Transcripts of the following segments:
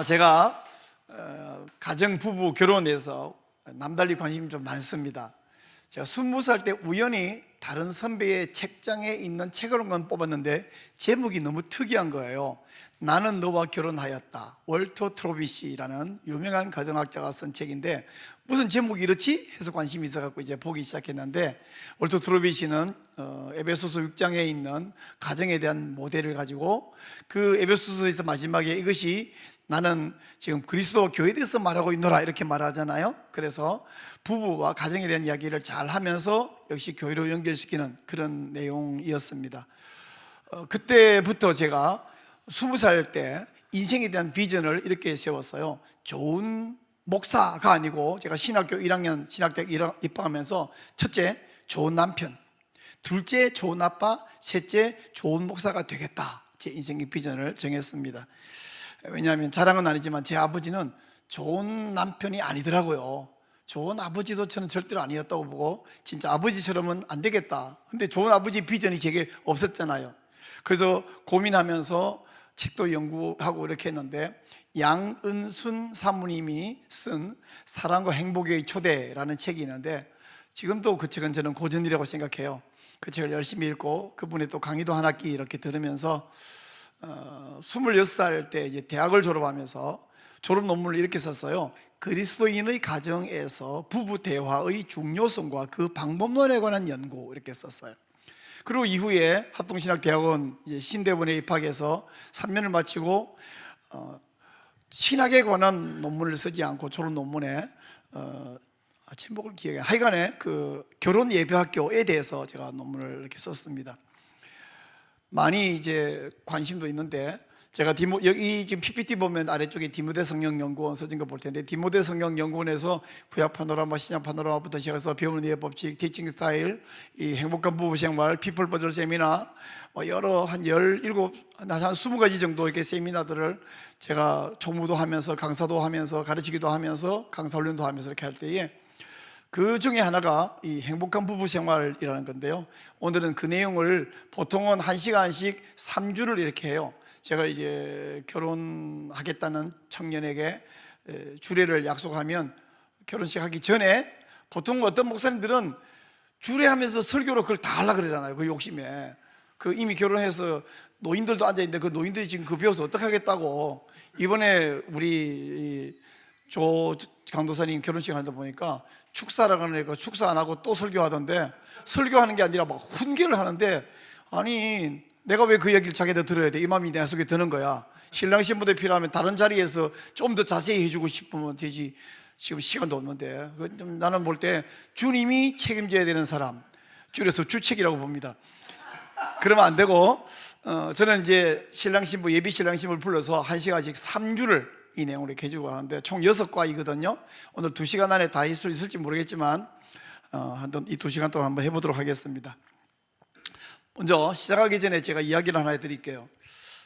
제가 가정, 부부, 결혼에서 남달리 관심이 좀 많습니다. 제가 20살 때 우연히 다른 선배의 책장에 있는 책을 한 권 뽑았는데 제목이 너무 특이한 거예요. 나는 너와 결혼하였다. 월터 트로비시라는 유명한 가정학자가 쓴 책인데 무슨 제목이 이렇지? 해서 관심이 있어갖고 이제 보기 시작했는데, 월터 트로비시는 에베소서 6장에 있는 가정에 대한 모델을 가지고 그 에베소서에서 마지막에 이것이 나는 지금 그리스도 교회에 대해서 말하고 있노라 이렇게 말하잖아요. 그래서 부부와 가정에 대한 이야기를 잘 하면서 역시 교회로 연결시키는 그런 내용이었습니다. 그때부터 제가 20살 때 인생에 대한 비전을 이렇게 세웠어요. 좋은 목사가 아니고, 제가 신학교 1학년 신학대학 입학하면서 첫째, 좋은 남편, 둘째, 좋은 아빠, 셋째, 좋은 목사가 되겠다. 제 인생의 비전을 정했습니다. 왜냐하면 자랑은 아니지만 제 아버지는 좋은 남편이 아니더라고요. 좋은 아버지도 저는 절대로 아니었다고 보고, 진짜 아버지처럼은 안 되겠다. 근데 좋은 아버지 비전이 제게 없었잖아요. 그래서 고민하면서 책도 연구하고 이렇게 했는데, 양은순 사모님이 쓴 사랑과 행복의 초대라는 책이 있는데, 지금도 그 책은 저는 고전이라고 생각해요. 그 책을 열심히 읽고 그분의 또 강의도 한 학기 이렇게 들으면서 26살 때 이제 대학을 졸업하면서 졸업 논문을 이렇게 썼어요. 그리스도인의 가정에서 부부 대화의 중요성과 그 방법론에 관한 연구, 이렇게 썼어요. 그리고 이후에 합동신학대학원 신대본에 입학해서 3년을 마치고 신학에 관한 논문을 쓰지 않고 졸업 논문에 제목을 기억해, 하여간에 그 결혼 예배학교에 대해서 제가 논문을 이렇게 썼습니다. 많이 이제 관심도 있는데, 제가 여기 지금 PPT 보면 아래쪽에 디모데 성경연구원 써진 거 볼 텐데, 디모데 성경연구원에서 구약 파노라마, 신약 파노라마부터 시작해서 배우는 예 법칙, 티칭 스타일, 이 행복한 부부 생활, 피플 버즐 세미나, 여러 한 17, 한 20가지 정도 이렇게 세미나들을 제가 총무도 하면서 강사도 하면서 가르치기도 하면서 강사 훈련도 하면서 이렇게 할 때에, 그 중에 하나가 이 행복한 부부 생활이라는 건데요. 오늘은 그 내용을 보통은 1시간씩 3주를 이렇게 해요. 제가 이제 결혼하겠다는 청년에게 주례를 약속하면, 결혼식 하기 전에 보통 어떤 목사님들은 주례하면서 설교로 그걸 다 하려고 그러잖아요. 그 욕심에. 그 이미 결혼해서 노인들도 앉아있는데 그 노인들이 지금 그 배워서 어떡하겠다고. 이번에 우리 조 강도사님 결혼식 하다 보니까 축사라고 하니까 축사 안 하고 또 설교하던데, 설교하는 게 아니라 막 훈계를 하는데, 아니 내가 왜 그 얘기를 자기한테 들어야 돼? 이 마음이 내 속에 드는 거야. 신랑 신부도 필요하면 다른 자리에서 좀 더 자세히 해주고 싶으면 되지, 지금 시간도 없는데. 나는 볼 때 주님이 책임져야 되는 사람, 줄여서 주책이라고 봅니다. 그러면 안 되고, 저는 이제 신랑 신부, 예비 신랑 신부를 불러서 1시간씩 3주를 이 내용을 이렇게 해주고 하는데, 총 6과이거든요 오늘 2시간 안에 다 할 수 있을지 모르겠지만 이 2시간 동안 한번 해보도록 하겠습니다. 먼저 시작하기 전에 제가 이야기를 하나 해드릴게요.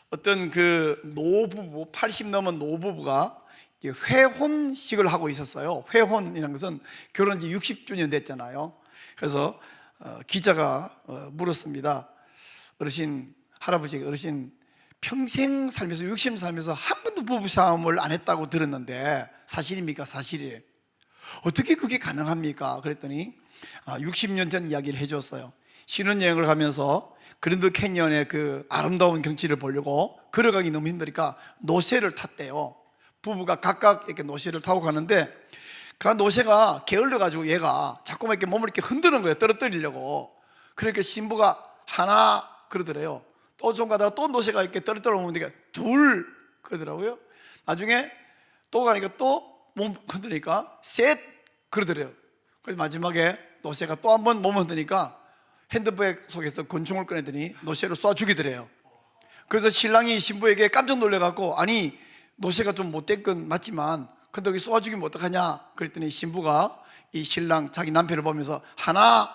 어떤 그 노부부, 80 넘은 노부부가 회혼식을 하고 있었어요. 회혼이라는 것은 결혼 지 60주년 됐잖아요. 그래서 기자가 물었습니다. 어르신, 할아버지, 어르신 평생 살면서 60년 살면서 한 번도 부부싸움을 안 했다고 들었는데 사실입니까? 사실이에요. 어떻게 그게 가능합니까? 그랬더니 60년 전 이야기를 해줬어요. 신혼여행을 가면서 그랜드 캐니언의 그 아름다운 경치를 보려고 걸어가기 너무 힘드니까 노새를 탔대요. 부부가 각각 이렇게 노새를 타고 가는데, 그 노새가 게을러가지고 얘가 자꾸만 이렇게 몸을 이렇게 흔드는 거예요. 떨어뜨리려고. 그러니까 신부가 하나 그러더래요. 또 좀 가다가 또 노새가 이렇게 떨어뜨려 오니까 둘 그러더라고요. 나중에 또 가니까 또 몸 흔드니까 셋 그러더래요. 그래서 마지막에 노새가 또 한 번 몸 흔드니까 핸드백 속에서 권총을 꺼내더니 노새를 쏴 죽이더래요. 그래서 신랑이 신부에게 깜짝 놀래갖고, 아니 노새가 좀 못된 건 맞지만 근데 여기 쏴 죽이면 어떡하냐 그랬더니, 신부가 이 신랑 자기 남편을 보면서 하나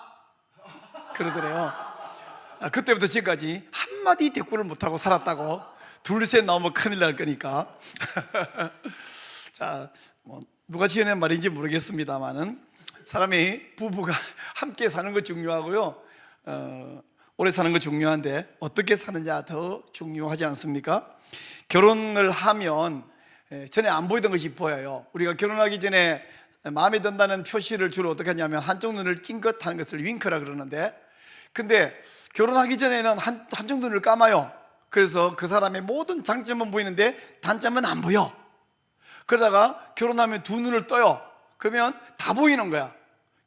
그러더래요. 그때부터 지금까지 한마디 대꾸를 못하고 살았다고. 둘 셋 나오면 큰일 날 거니까. 자, 누가 지어낸 말인지 모르겠습니다만은, 사람이 부부가 함께 사는 거 중요하고요, 오래 사는 거 중요한데 어떻게 사느냐 더 중요하지 않습니까? 결혼을 하면 전에 안 보이던 것이 보여요. 우리가 결혼하기 전에 마음에 든다는 표시를 주로 어떻게 하냐면 한쪽 눈을 찡긋 하는 것을 윙크라 그러는데, 근데 결혼하기 전에는 한쪽 눈을 감아요. 그래서 그 사람의 모든 장점은 보이는데 단점은 안 보여. 그러다가 결혼하면 두 눈을 떠요. 그러면 다 보이는 거야.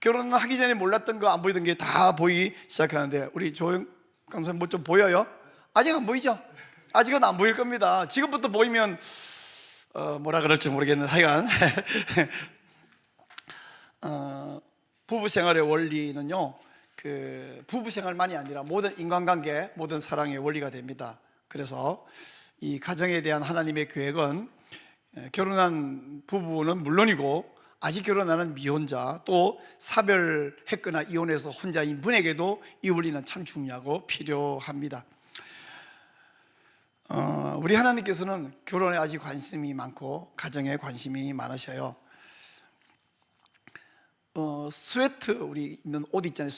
결혼하기 전에 몰랐던 거, 안 보이던 게 다 보이기 시작하는데, 우리 조영 강사님 뭐 좀 보여요? 아직 안 보이죠? 아직은 안 보일 겁니다. 지금부터 보이면 뭐라 그럴지 모르겠는데 하여간 부부 생활의 원리는요, 그 부부 생활만이 아니라 모든 인간관계, 모든 사랑의 원리가 됩니다. 그래서 이 가정에 대한 하나님의 계획은 결혼한 부부는 물론이고 아직 결혼하는 미혼자, 또 사별했거나 이혼해서 혼자인 분에게도 이 원리는 참 중요하고 필요합니다. 우리 하나님께서는 결혼에 아직 관심이 많고 가정에 관심이 많으셔요. 스웨트, 우리 입는 옷 있잖아요.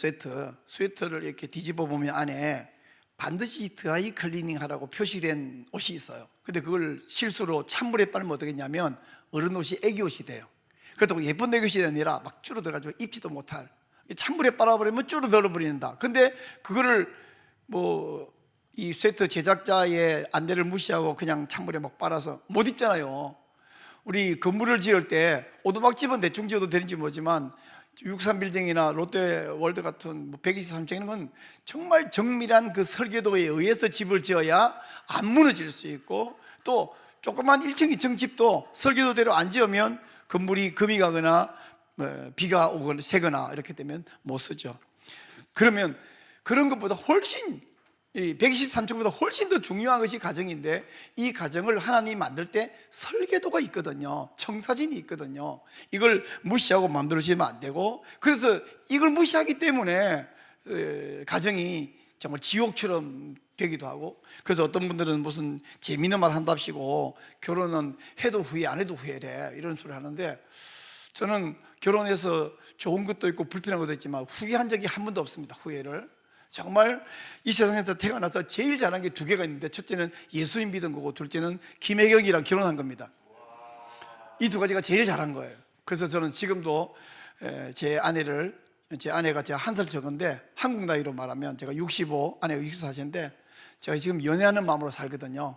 스웨트를 이렇게 뒤집어 보면 안에 반드시 드라이 클리닝 하라고 표시된 옷이 있어요. 근데 그걸 실수로 찬물에 빨면 어떻게 했냐면 어른 옷이 애기 옷이 돼요. 그렇다고 예쁜 애기 옷이 아니라 막 줄어들어가지고 입지도 못할, 찬물에 빨아버리면 줄어들어 버린다. 근데 그거를 이 스웨터 제작자의 안대를 무시하고 그냥 찬물에 막 빨아서 못 입잖아요. 우리 건물을 지을 때 오두막집은 대충 지어도 되는지 모르지만 63빌딩이나 롯데월드 같은 123층 이런 건 정말 정밀한 그 설계도에 의해서 집을 지어야 안 무너질 수 있고, 또 조그만 1층, 2층 집도 설계도대로 안 지으면 건물이 금이 가거나 비가 오거나 새거나 이렇게 되면 못 쓰죠. 그러면 그런 것보다 훨씬, 이 123층보다 훨씬 더 중요한 것이 가정인데, 이 가정을 하나님이 만들 때 설계도가 있거든요. 청사진이 있거든요. 이걸 무시하고 만들어지면 안 되고, 그래서 이걸 무시하기 때문에 가정이 정말 지옥처럼 되기도 하고, 그래서 어떤 분들은 무슨 재미있는 말 한답시고 결혼은 해도 후회 안 해도 후회래 이런 소리 하는데, 저는 결혼해서 좋은 것도 있고 불편한 것도 있지만 후회한 적이 한 번도 없습니다. 후회를 정말 이 세상에서 태어나서 제일 잘한 게 두 개가 있는데, 첫째는 예수님 믿은 거고 둘째는 김혜경이랑 결혼한 겁니다. 이 두 가지가 제일 잘한 거예요. 그래서 저는 지금도 제 아내가 제가 한 살 적은데 한국 나이로 말하면 제가 65, 아내가 64세인데 제가 지금 연애하는 마음으로 살거든요.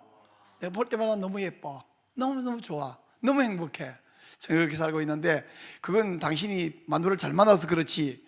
내가 볼 때마다 너무 예뻐, 너무너무 좋아, 너무 행복해. 저는 그렇게 살고 있는데, 그건 당신이 마누라를 잘 만나서 그렇지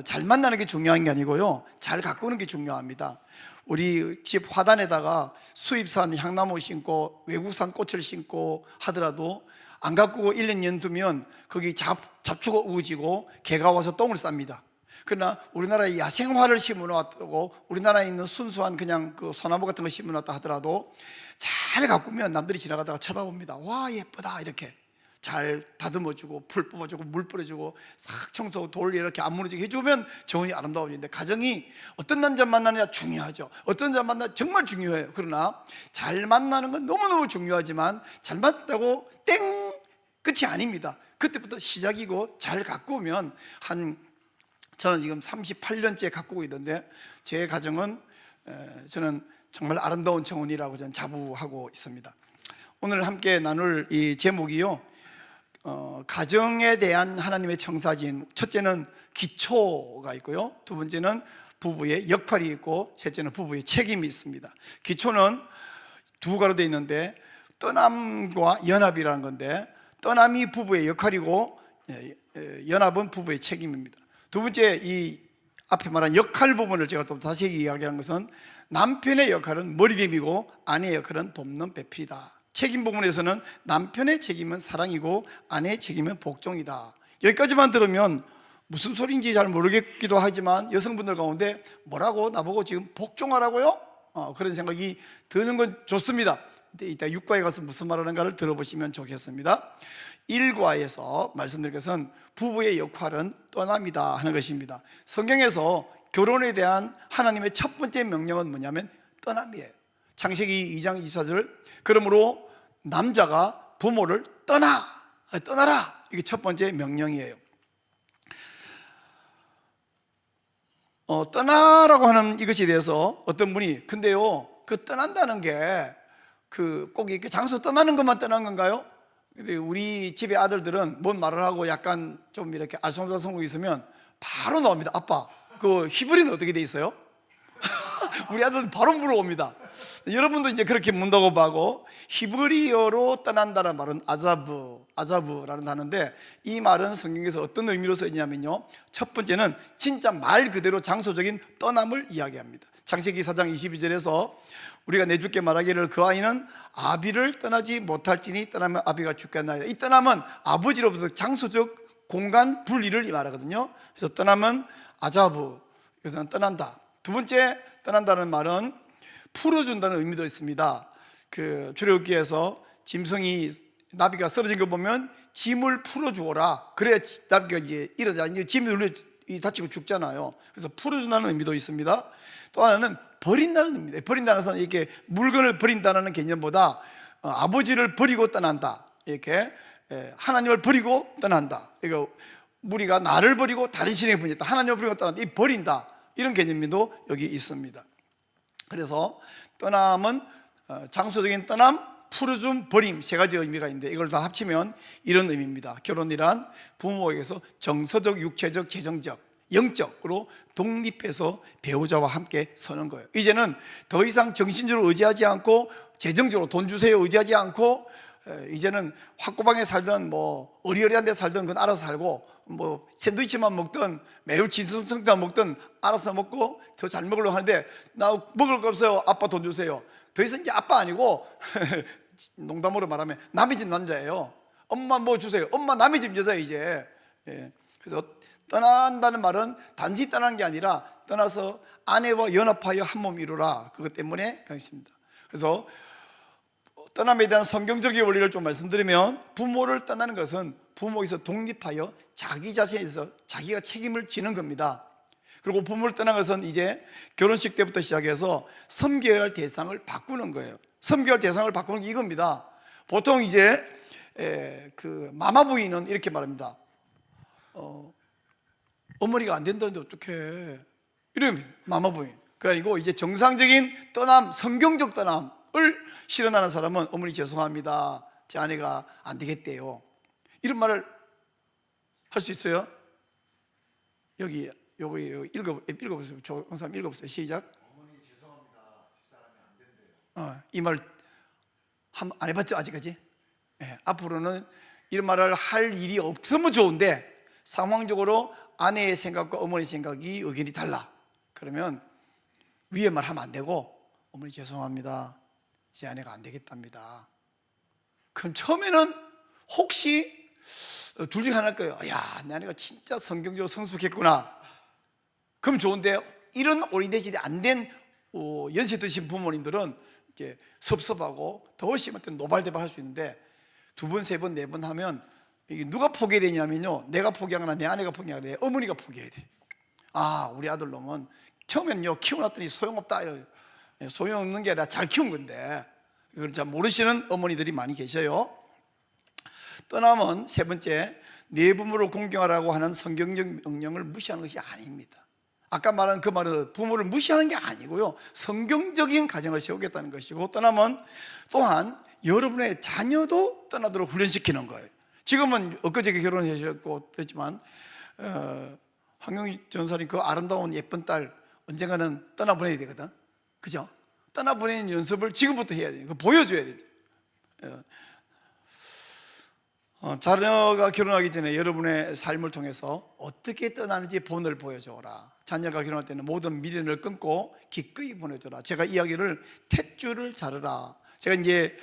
잘 만나는 게 중요한 게 아니고요, 잘 가꾸는 게 중요합니다. 우리 집 화단에다가 수입산 향나무 심고 외국산 꽃을 심고 하더라도 안 가꾸고 1년, 2년 두면 거기 잡초가 우거지고 개가 와서 똥을 쌉니다. 그러나 우리나라에 야생화를 심어놨다고, 우리나라에 있는 순수한 그냥 그 소나무 같은 거 심어놨다 하더라도 잘 가꾸면 남들이 지나가다가 쳐다봅니다. 와, 예쁘다. 이렇게 잘 다듬어주고 풀 뽑아주고 물 뿌려주고 싹 청소하고 돌 이렇게 안 무너지게 해주면 정원이 아름다워지는데, 가정이 어떤 남자 만나느냐 중요하죠. 어떤 남자 만나 정말 중요해요. 그러나 잘 만나는 건 너무너무 중요하지만 잘 만났다고 땡 끝이 아닙니다. 그때부터 시작이고, 잘 가꾸면 저는 지금 38년째 가꾸고 있는데, 제 가정은 저는 정말 아름다운 정원이라고 저는 자부하고 있습니다. 오늘 함께 나눌 이 제목이요, 가정에 대한 하나님의 청사진. 첫째는 기초가 있고요, 두 번째는 부부의 역할이 있고, 셋째는 부부의 책임이 있습니다. 기초는 두 가로 되어 있는데 떠남과 연합이라는 건데, 떠남이 부부의 역할이고 연합은 부부의 책임입니다. 두 번째, 이 앞에 말한 역할 부분을 제가 또 다시 이야기하는 것은 남편의 역할은 머리됨이고 아내의 역할은 돕는 배필이다. 책임 부분에서는 남편의 책임은 사랑이고 아내의 책임은 복종이다. 여기까지만 들으면 무슨 소리인지 잘 모르겠기도 하지만, 여성분들 가운데 뭐라고 나보고 지금 복종하라고요? 그런 생각이 드는 건 좋습니다. 이따 6과에 가서 무슨 말 하는가를 들어보시면 좋겠습니다. 1과에서 말씀드린 것은 부부의 역할은 떠남이다 하는 것입니다. 성경에서 결혼에 대한 하나님의 첫 번째 명령은 뭐냐면 떠남이에요. 창세기 2장 24절, 그러므로 남자가 부모를 떠나라, 이게 첫 번째 명령이에요. 떠나라고 하는 이것에 대해서 어떤 분이, 근데요 그 떠난다는 게 꼭 이렇게 장소 떠나는 것만 떠난 건가요? 근데 우리 집의 아들들은 뭔 말을 하고 약간 좀 이렇게 알쏭달쏭하고 있으면 바로 나옵니다. 아빠, 그 히브리는 어떻게 돼 있어요? 우리 아들은 바로 물어봅니다. 여러분도 이제 그렇게 문다고 봐고, 히브리어로 떠난다는 말은 아자브라는 단어인데, 이 말은 성경에서 어떤 의미로 쓰이냐면요, 첫 번째는 진짜 말 그대로 장소적인 떠남을 이야기합니다. 창세기 4장 22절에서 우리가 내주께 말하기를 그 아이는 아비를 떠나지 못할지니 떠나면 아비가 죽겠나이다. 이 떠남은 아버지로부터 장소적 공간 분리를 말하거든요. 그래서 떠남은 아자브, 그래서 떠난다. 두 번째, 떠난다는 말은 풀어준다는 의미도 있습니다. 그 출애굽기에서 짐승이, 나비가 쓰러진 거 보면 짐을 풀어주어라. 그래야 나비가 이제 이러다 짐이 눌려 다치고 죽잖아요. 그래서 풀어준다는 의미도 있습니다. 또 하나는 버린다는 의미입니다. 버린다는 것은 이렇게 물건을 버린다는 개념보다 아버지를 버리고 떠난다, 이렇게 하나님을 버리고 떠난다. 이거 무리가 나를 버리고 다른 신에게 분했다, 하나님을 버리고 떠난다, 이 버린다, 이런 개념도 여기 있습니다. 그래서 떠남은 장소적인 떠남, 풀어줌, 버림, 세 가지 의미가 있는데 이걸 다 합치면 이런 의미입니다. 결혼이란 부모에게서 정서적, 육체적, 재정적, 영적으로 독립해서 배우자와 함께 서는 거예요. 이제는 더 이상 정신적으로 의지하지 않고, 재정적으로 돈 주세요 의지하지 않고, 이제는 학고방에 살든 뭐 어리어리한 데 살든 그건 알아서 살고, 뭐 샌드위치만 먹든 매일 진수성찬 먹든 알아서 먹고 더 잘 먹으려고 하는데, 나 먹을 거 없어요, 아빠 돈 주세요. 더 이상 이제 아빠 아니고 농담으로 말하면 남의 집 남자예요. 엄마 뭐 주세요, 엄마 남의 집 여자예요 이제. 그래서 떠난다는 말은 단지 떠나는 게 아니라 떠나서 아내와 연합하여 한 몸 이루라, 그것 때문에 그렇습니다. 그래서 떠남에 대한 성경적인 원리를 좀 말씀드리면, 부모를 떠나는 것은 부모에서 독립하여 자기 자신에서 자기가 책임을 지는 겁니다. 그리고 부모를 떠나는 것은 이제 결혼식 때부터 시작해서 섬겨야 할 대상을 바꾸는 거예요. 섬겨야 할 대상을 바꾸는 게 이겁니다. 보통 이제 그 마마부인은 이렇게 말합니다. 어머니가 안 된다는데 어떡해, 이러면 마마부인. 그리고 이제 정상적인 떠남, 성경적 떠남을 실현하는 사람은 어머니 죄송합니다, 제 아내가 안 되겠대요, 이런 말을 할 수 있어요. 여기 읽어보세요. 조영삼 읽어보세요. 시작. 어머니 죄송합니다, 집사람이 안 된대요. 이 말 안 해봤죠 아직까지? 앞으로는 이런 말을 할 일이 없으면 좋은데, 상황적으로 아내의 생각과 어머니 생각이 의견이 달라 그러면 위에 말하면 안 되고, 어머니 죄송합니다, 제 아내가 안 되겠답니다. 그럼 처음에는 혹시 둘 중에 하나일 거예요. 야, 내 아내가 진짜 성경적으로 성숙했구나, 그럼 좋은데, 이런 오리대질이 안 된 연세 드신 부모님들은 이렇게 섭섭하고 더 심할 때는 노발대발 할 수 있는데, 두 번, 세 번, 네 번 하면 이게 누가 포기해야 되냐면요, 내가 포기하거나 내 아내가 포기하거나 내 어머니가 포기해야 돼. 아, 우리 아들 놈은 처음에는요 키워놨더니 소용없다, 소용없는 게 아니라 잘 키운 건데, 그걸 잘 모르시는 어머니들이 많이 계셔요. 떠남은 세 번째, 내 부모를 공경하라고 하는 성경적 명령을 무시하는 것이 아닙니다. 아까 말한 그 말은 부모를 무시하는 게 아니고요, 성경적인 가정을 세우겠다는 것이고, 떠남은 또한 여러분의 자녀도 떠나도록 훈련시키는 거예요. 지금은 엊그저께 결혼하셨고 했지만 황영희 전사님 그 아름다운 예쁜 딸 언젠가는 떠나보내야 되거든, 그죠? 떠나보내는 연습을 지금부터 해야 돼요. 보여줘야 돼요. 자녀가 결혼하기 전에 여러분의 삶을 통해서 어떻게 떠나는지 본을 보여줘라. 자녀가 결혼할 때는 모든 미련을 끊고 기꺼이 보내줘라. 제가 이야기를 탯줄을 자르라. 제가 이제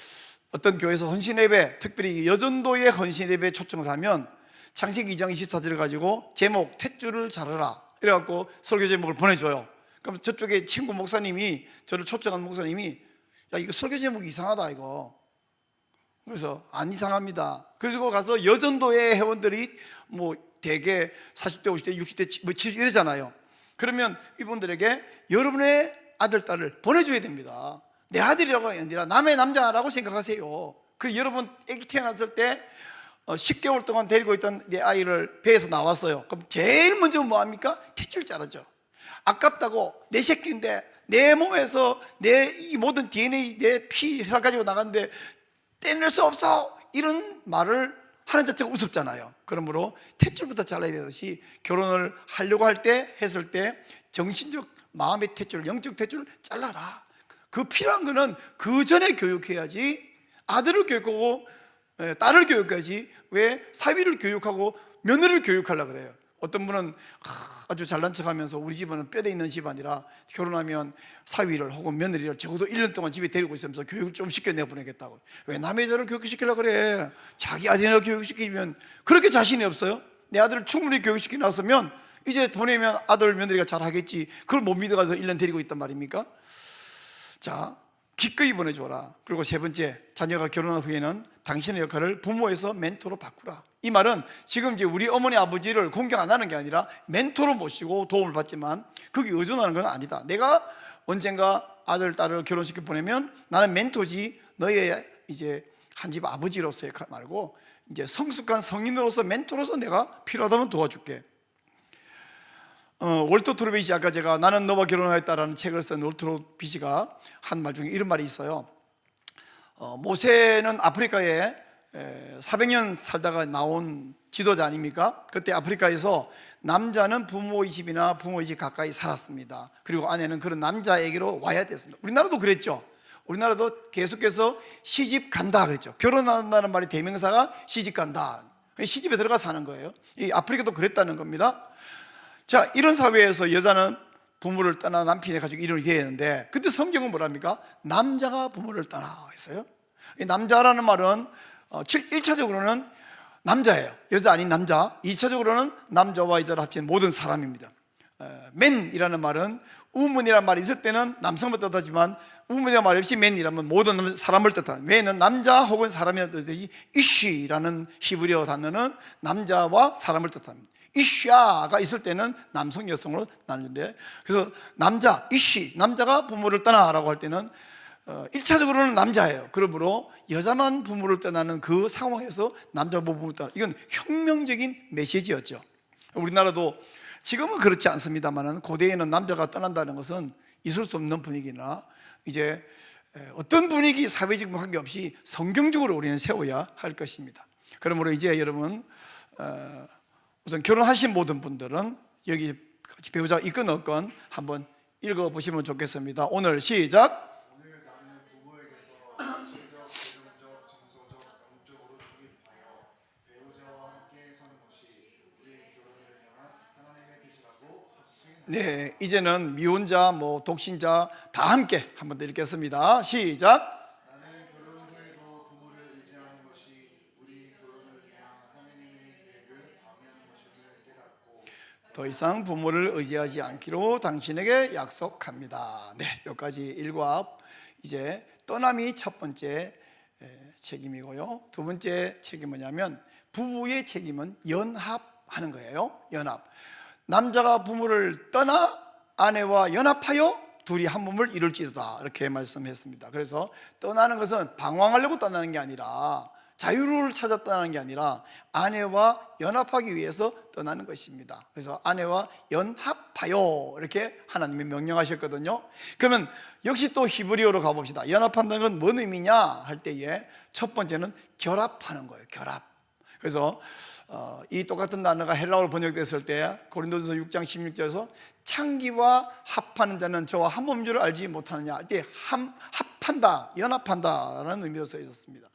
어떤 교회에서 헌신예배, 특별히 여전도의 헌신예배 초청을 하면 창세기 2장 24절을 가지고 제목 탯줄을 자르라 이래갖고 설교 제목을 보내줘요. 그럼 저쪽에 친구 목사님이, 저를 초청한 목사님이, 야 이거 설교 제목이 이상하다 이거. 그래서 안 이상합니다. 그래서 가서 여전도의 회원들이 뭐 대개 40대 50대 60대 뭐 70대 이러잖아요. 그러면 이분들에게 여러분의 아들 딸을 보내줘야 됩니다. 내 아들이라고 아니라 남의 남자라고 생각하세요. 그 여러분 아기 태어났을 때 10개월 동안 데리고 있던 내 아이를 배에서 나왔어요. 그럼 제일 먼저 뭐 합니까? 탯줄 자르죠. 아깝다고, 내 새끼인데 내 몸에서 내 이 모든 DNA, 내 피 가지고 나갔는데 떼낼 수 없어, 이런 말을 하는 자체가 우습잖아요. 그러므로 탯줄부터 잘라야 되듯이 결혼을 하려고 할 때, 했을 때 정신적, 마음의 탯줄, 영적 탯줄을 잘라라. 그 필요한 거는 그 전에 교육해야지. 아들을 교육하고 딸을 교육해야지 왜 사위를 교육하고 며느리를 교육하려고 그래요. 어떤 분은 아주 잘난 척하면서 우리 집은 뼈대 있는 집안이라 결혼하면 사위를 혹은 며느리를 적어도 1년 동안 집에 데리고 있으면서 교육을 좀 시켜내보내겠다고. 왜 남의 여자를 교육시키려고 그래? 자기 아들을 교육시키면 그렇게 자신이 없어요? 내 아들을 충분히 교육시켜 놨으면 이제 보내면 아들 며느리가 잘하겠지. 그걸 못 믿어가지고 1년 데리고 있단 말입니까? 자, 기꺼이 보내줘라. 그리고 세 번째, 자녀가 결혼한 후에는 당신의 역할을 부모에서 멘토로 바꾸라. 이 말은 지금 이제 우리 어머니 아버지를 공경 안 하는 게 아니라 멘토로 모시고 도움을 받지만 그게 의존하는 건 아니다. 내가 언젠가 아들 딸을 결혼시켜 보내면 나는 멘토지, 너의 이제 한 집 아버지로서의 말고 이제 성숙한 성인으로서 멘토로서 내가 필요하다면 도와줄게. 월터 트로비시, 아까 제가 나는 너와 결혼하였다라는 책을 쓴 월터 비시가 한 말 중에 이런 말이 있어요. 모세는 아프리카에 400년 살다가 나온 지도자 아닙니까? 그때 아프리카에서 남자는 부모의 집이나 부모의 집 가까이 살았습니다. 그리고 아내는 그런 남자에게로 와야 됐습니다. 우리나라도 그랬죠. 우리나라도 계속해서 시집 간다 그랬죠. 결혼한다는 말이 대명사가 시집 간다, 시집에 들어가 사는 거예요. 이 아프리카도 그랬다는 겁니다. 자, 이런 사회에서 여자는 부모를 떠나 남편이 가지고 일을 해야 되는데, 그때 성경은 뭐랍니까? 남자가 부모를 떠나 했어요. 이 남자라는 말은 1차적으로는 남자예요. 여자 아닌 남자. 2차적으로는 남자와 여자를 합친 모든 사람입니다. 맨이라는 말은 우먼이라는 말이 있을 때는 남성을 뜻하지만 우먼이라는 말이 없이 맨이라면 모든 사람을 뜻합니다. 맨은 남자 혹은 사람이라는 뜻이 이쉬라는 히브리어 단어는 남자와 사람을 뜻합니다. 이쉬아가 있을 때는 남성, 여성으로 나누는데, 그래서 남자, 이쉬, 남자가 부모를 떠나라고 할 때는 1차적으로는 남자예요. 그러므로 여자만 부모를 떠나는 그 상황에서 남자 부모를 떠나, 이건 혁명적인 메시지였죠. 우리나라도 지금은 그렇지 않습니다만 고대에는 남자가 떠난다는 것은 있을 수 없는 분위기나 이제 어떤 분위기, 사회적 관계없이 성경적으로 우리는 세워야 할 것입니다. 그러므로 이제 여러분 우선 결혼하신 모든 분들은 여기 같이 배우자 있건 없건 한번 읽어보시면 좋겠습니다. 오늘 시작. 오늘 나는 부모에게서 정치적, 재정적, 정서적, 영적으로 독립하여 배우자와 함께 사는 것이 우리의 결혼을 향한 하나님의 뜻이라고 확신합니다. 네, 이제는 미혼자, 독신자 다 함께 한번 더 읽겠습니다. 시작. 나는 결혼 후에도 부모를 의지하는 것이 우리 결혼을 위한 하나님의 계획을 방해하는 것임을 깨닫고 더 이상 부모를 의지하지 않기로 당신에게 약속합니다. 네, 여기까지 일과 이제 떠남이 첫 번째 책임이고요. 두 번째 책임은 뭐냐면 부부의 책임은 연합하는 거예요. 연합. 남자가 부모를 떠나 아내와 연합하여 둘이 한 몸을 이룰지도다, 이렇게 말씀했습니다. 그래서 떠나는 것은 방황하려고 떠나는 게 아니라, 자유를 찾아 떠나는 게 아니라 아내와 연합하기 위해서 떠나는 것입니다. 그래서 아내와 연합하여 이렇게 하나님이 명령하셨거든요. 그러면 역시 또 히브리어로 가봅시다. 연합한다는 건 뭔 의미냐 할 때에 첫 번째는 결합하는 거예요. 결합. 그래서 이 똑같은 단어가 헬라어로 번역됐을 때 고린도전서 6장 16절에서 창기와 합하는 자는 저와 한 몸인 줄 알지 못하느냐 할 때 합한다, 연합한다라는 의미로 써 있었습니다.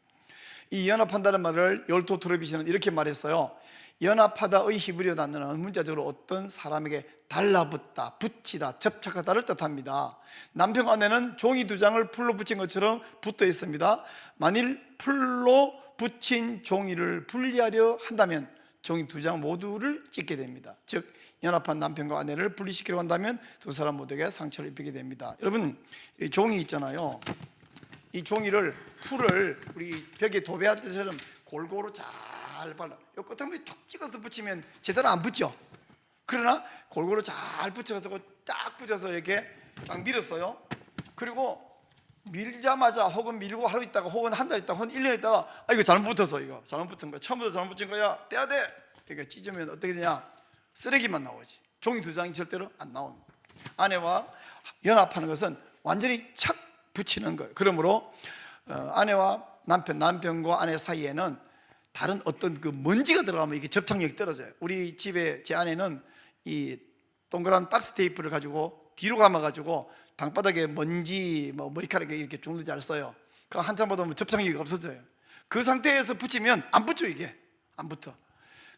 이 연합한다는 말을 열토 트로비시는 이렇게 말했어요. 연합하다의 히브리어 단어는 문자적으로 어떤 사람에게 달라붙다, 붙이다, 접착하다를 뜻합니다. 남편과 아내는 종이 두 장을 풀로 붙인 것처럼 붙어 있습니다. 만일 풀로 붙인 종이를 분리하려 한다면 종이 두 장 모두를 찢게 됩니다. 즉 연합한 남편과 아내를 분리시키려 한다면 두 사람 모두에게 상처를 입히게 됩니다. 여러분, 이 종이 있잖아요. 이 종이를, 풀을 우리 벽에 도배할 때처럼 골고루 잘 발라, 이 끝에 한번 톡 찍어서 붙이면 제대로 안 붙죠. 그러나 골고루 잘 붙여서 딱 붙여서 이렇게 딱 밀었어요. 그리고 밀자마자 혹은 밀고 하루 있다가 혹은 한 달 있다가 혹은 1년 있다가 이거 잘못 붙어서, 이거 잘못 붙은 거야, 처음부터 잘못 붙인 거야, 떼야 돼. 그러니까 찢으면 어떻게 되냐, 쓰레기만 나오지. 종이 두 장이 절대로 안 나옵니다. 아내와 연합하는 것은 완전히 착 붙이는 거예요. 그러므로 아내와 남편과 아내 사이에는 다른 어떤 그 먼지가 들어가면 이게 접착력이 떨어져요. 우리 집에 제 아내는 이 동그란 박스 테이프를 가지고 뒤로 감아가지고 방바닥에 먼지 머리카락에 이렇게 쭉 잘 써요. 그럼 한참 보다 보면 접착력이 없어져요. 그 상태에서 붙이면 안 붙죠. 이게 안 붙어.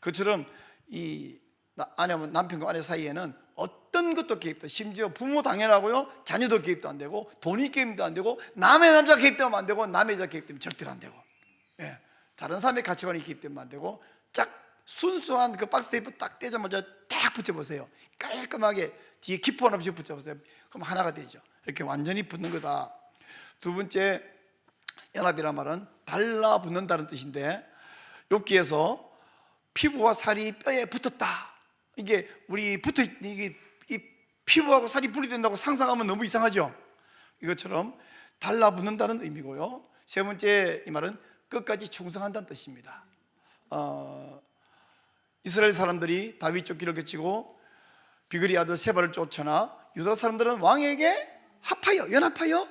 그처럼 이 남편과 아내 사이에는 어떤 것도 개입도, 심지어 부모 당연하고요, 자녀도 개입도 안 되고, 돈이 개입도 안 되고, 남의 남자 개입되면 안 되고, 남의 여자 개입되면 절대로 안 되고, 예, 다른 사람의 가치관이 개입되면 안 되고, 짝 순수한 그 박스 테이프 딱 떼자마자 딱 붙여보세요. 깔끔하게 뒤에 기포 없이 붙여보세요. 그럼 하나가 되죠. 이렇게 완전히 붙는 거다. 두 번째, 연합이란 말은 달라붙는다는 뜻인데, 욥기에서 피부와 살이 뼈에 붙었다. 이게 우리 이게 이 피부하고 살이 분리된다고 상상하면 너무 이상하죠. 이것처럼 달라붙는다는 의미고요. 세 번째 이 말은 끝까지 충성한다는 뜻입니다. 이스라엘 사람들이 다윗 쫓기를 거치고 비그리 아들 세바를 쫓거나 유다 사람들은 왕에게 연합하여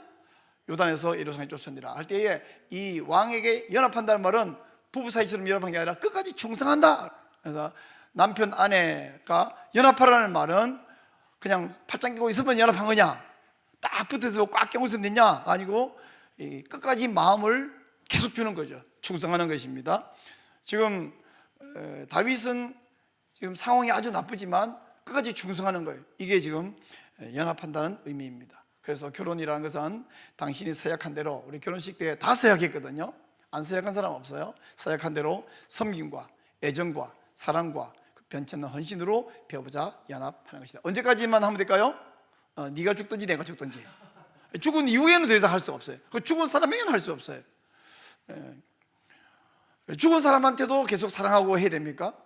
요단에서 예루살렘에 쫓았느니라 할 때에 이 왕에게 연합한다는 말은 부부 사이처럼 연합한 게 아니라 끝까지 충성한다. 그래서 남편 아내가 연합하라는 말은 그냥 팔짱 끼고 있으면 연합한 거냐, 딱 붙어서 꽉 껴고 있으면 되냐, 아니고 끝까지 마음을 계속 주는 거죠. 충성하는 것입니다. 지금 다윗은 지금 상황이 아주 나쁘지만 끝까지 충성하는 거예요. 이게 지금 연합한다는 의미입니다. 그래서 결혼이라는 것은 당신이 서약한 대로, 우리 결혼식 때 다 서약했거든요. 안 서약한 사람 없어요. 서약한 대로 섬김과 애정과 사랑과 변치 않는 헌신으로 배우자 연합하는 것이다. 언제까지만 하면 될까요? 네가 죽든지 내가 죽든지. 죽은 이후에는 더 이상 할 수 없어요. 그 죽은 사람에게는 할 수 없어요. 죽은 사람한테도 계속 사랑하고 해야 됩니까?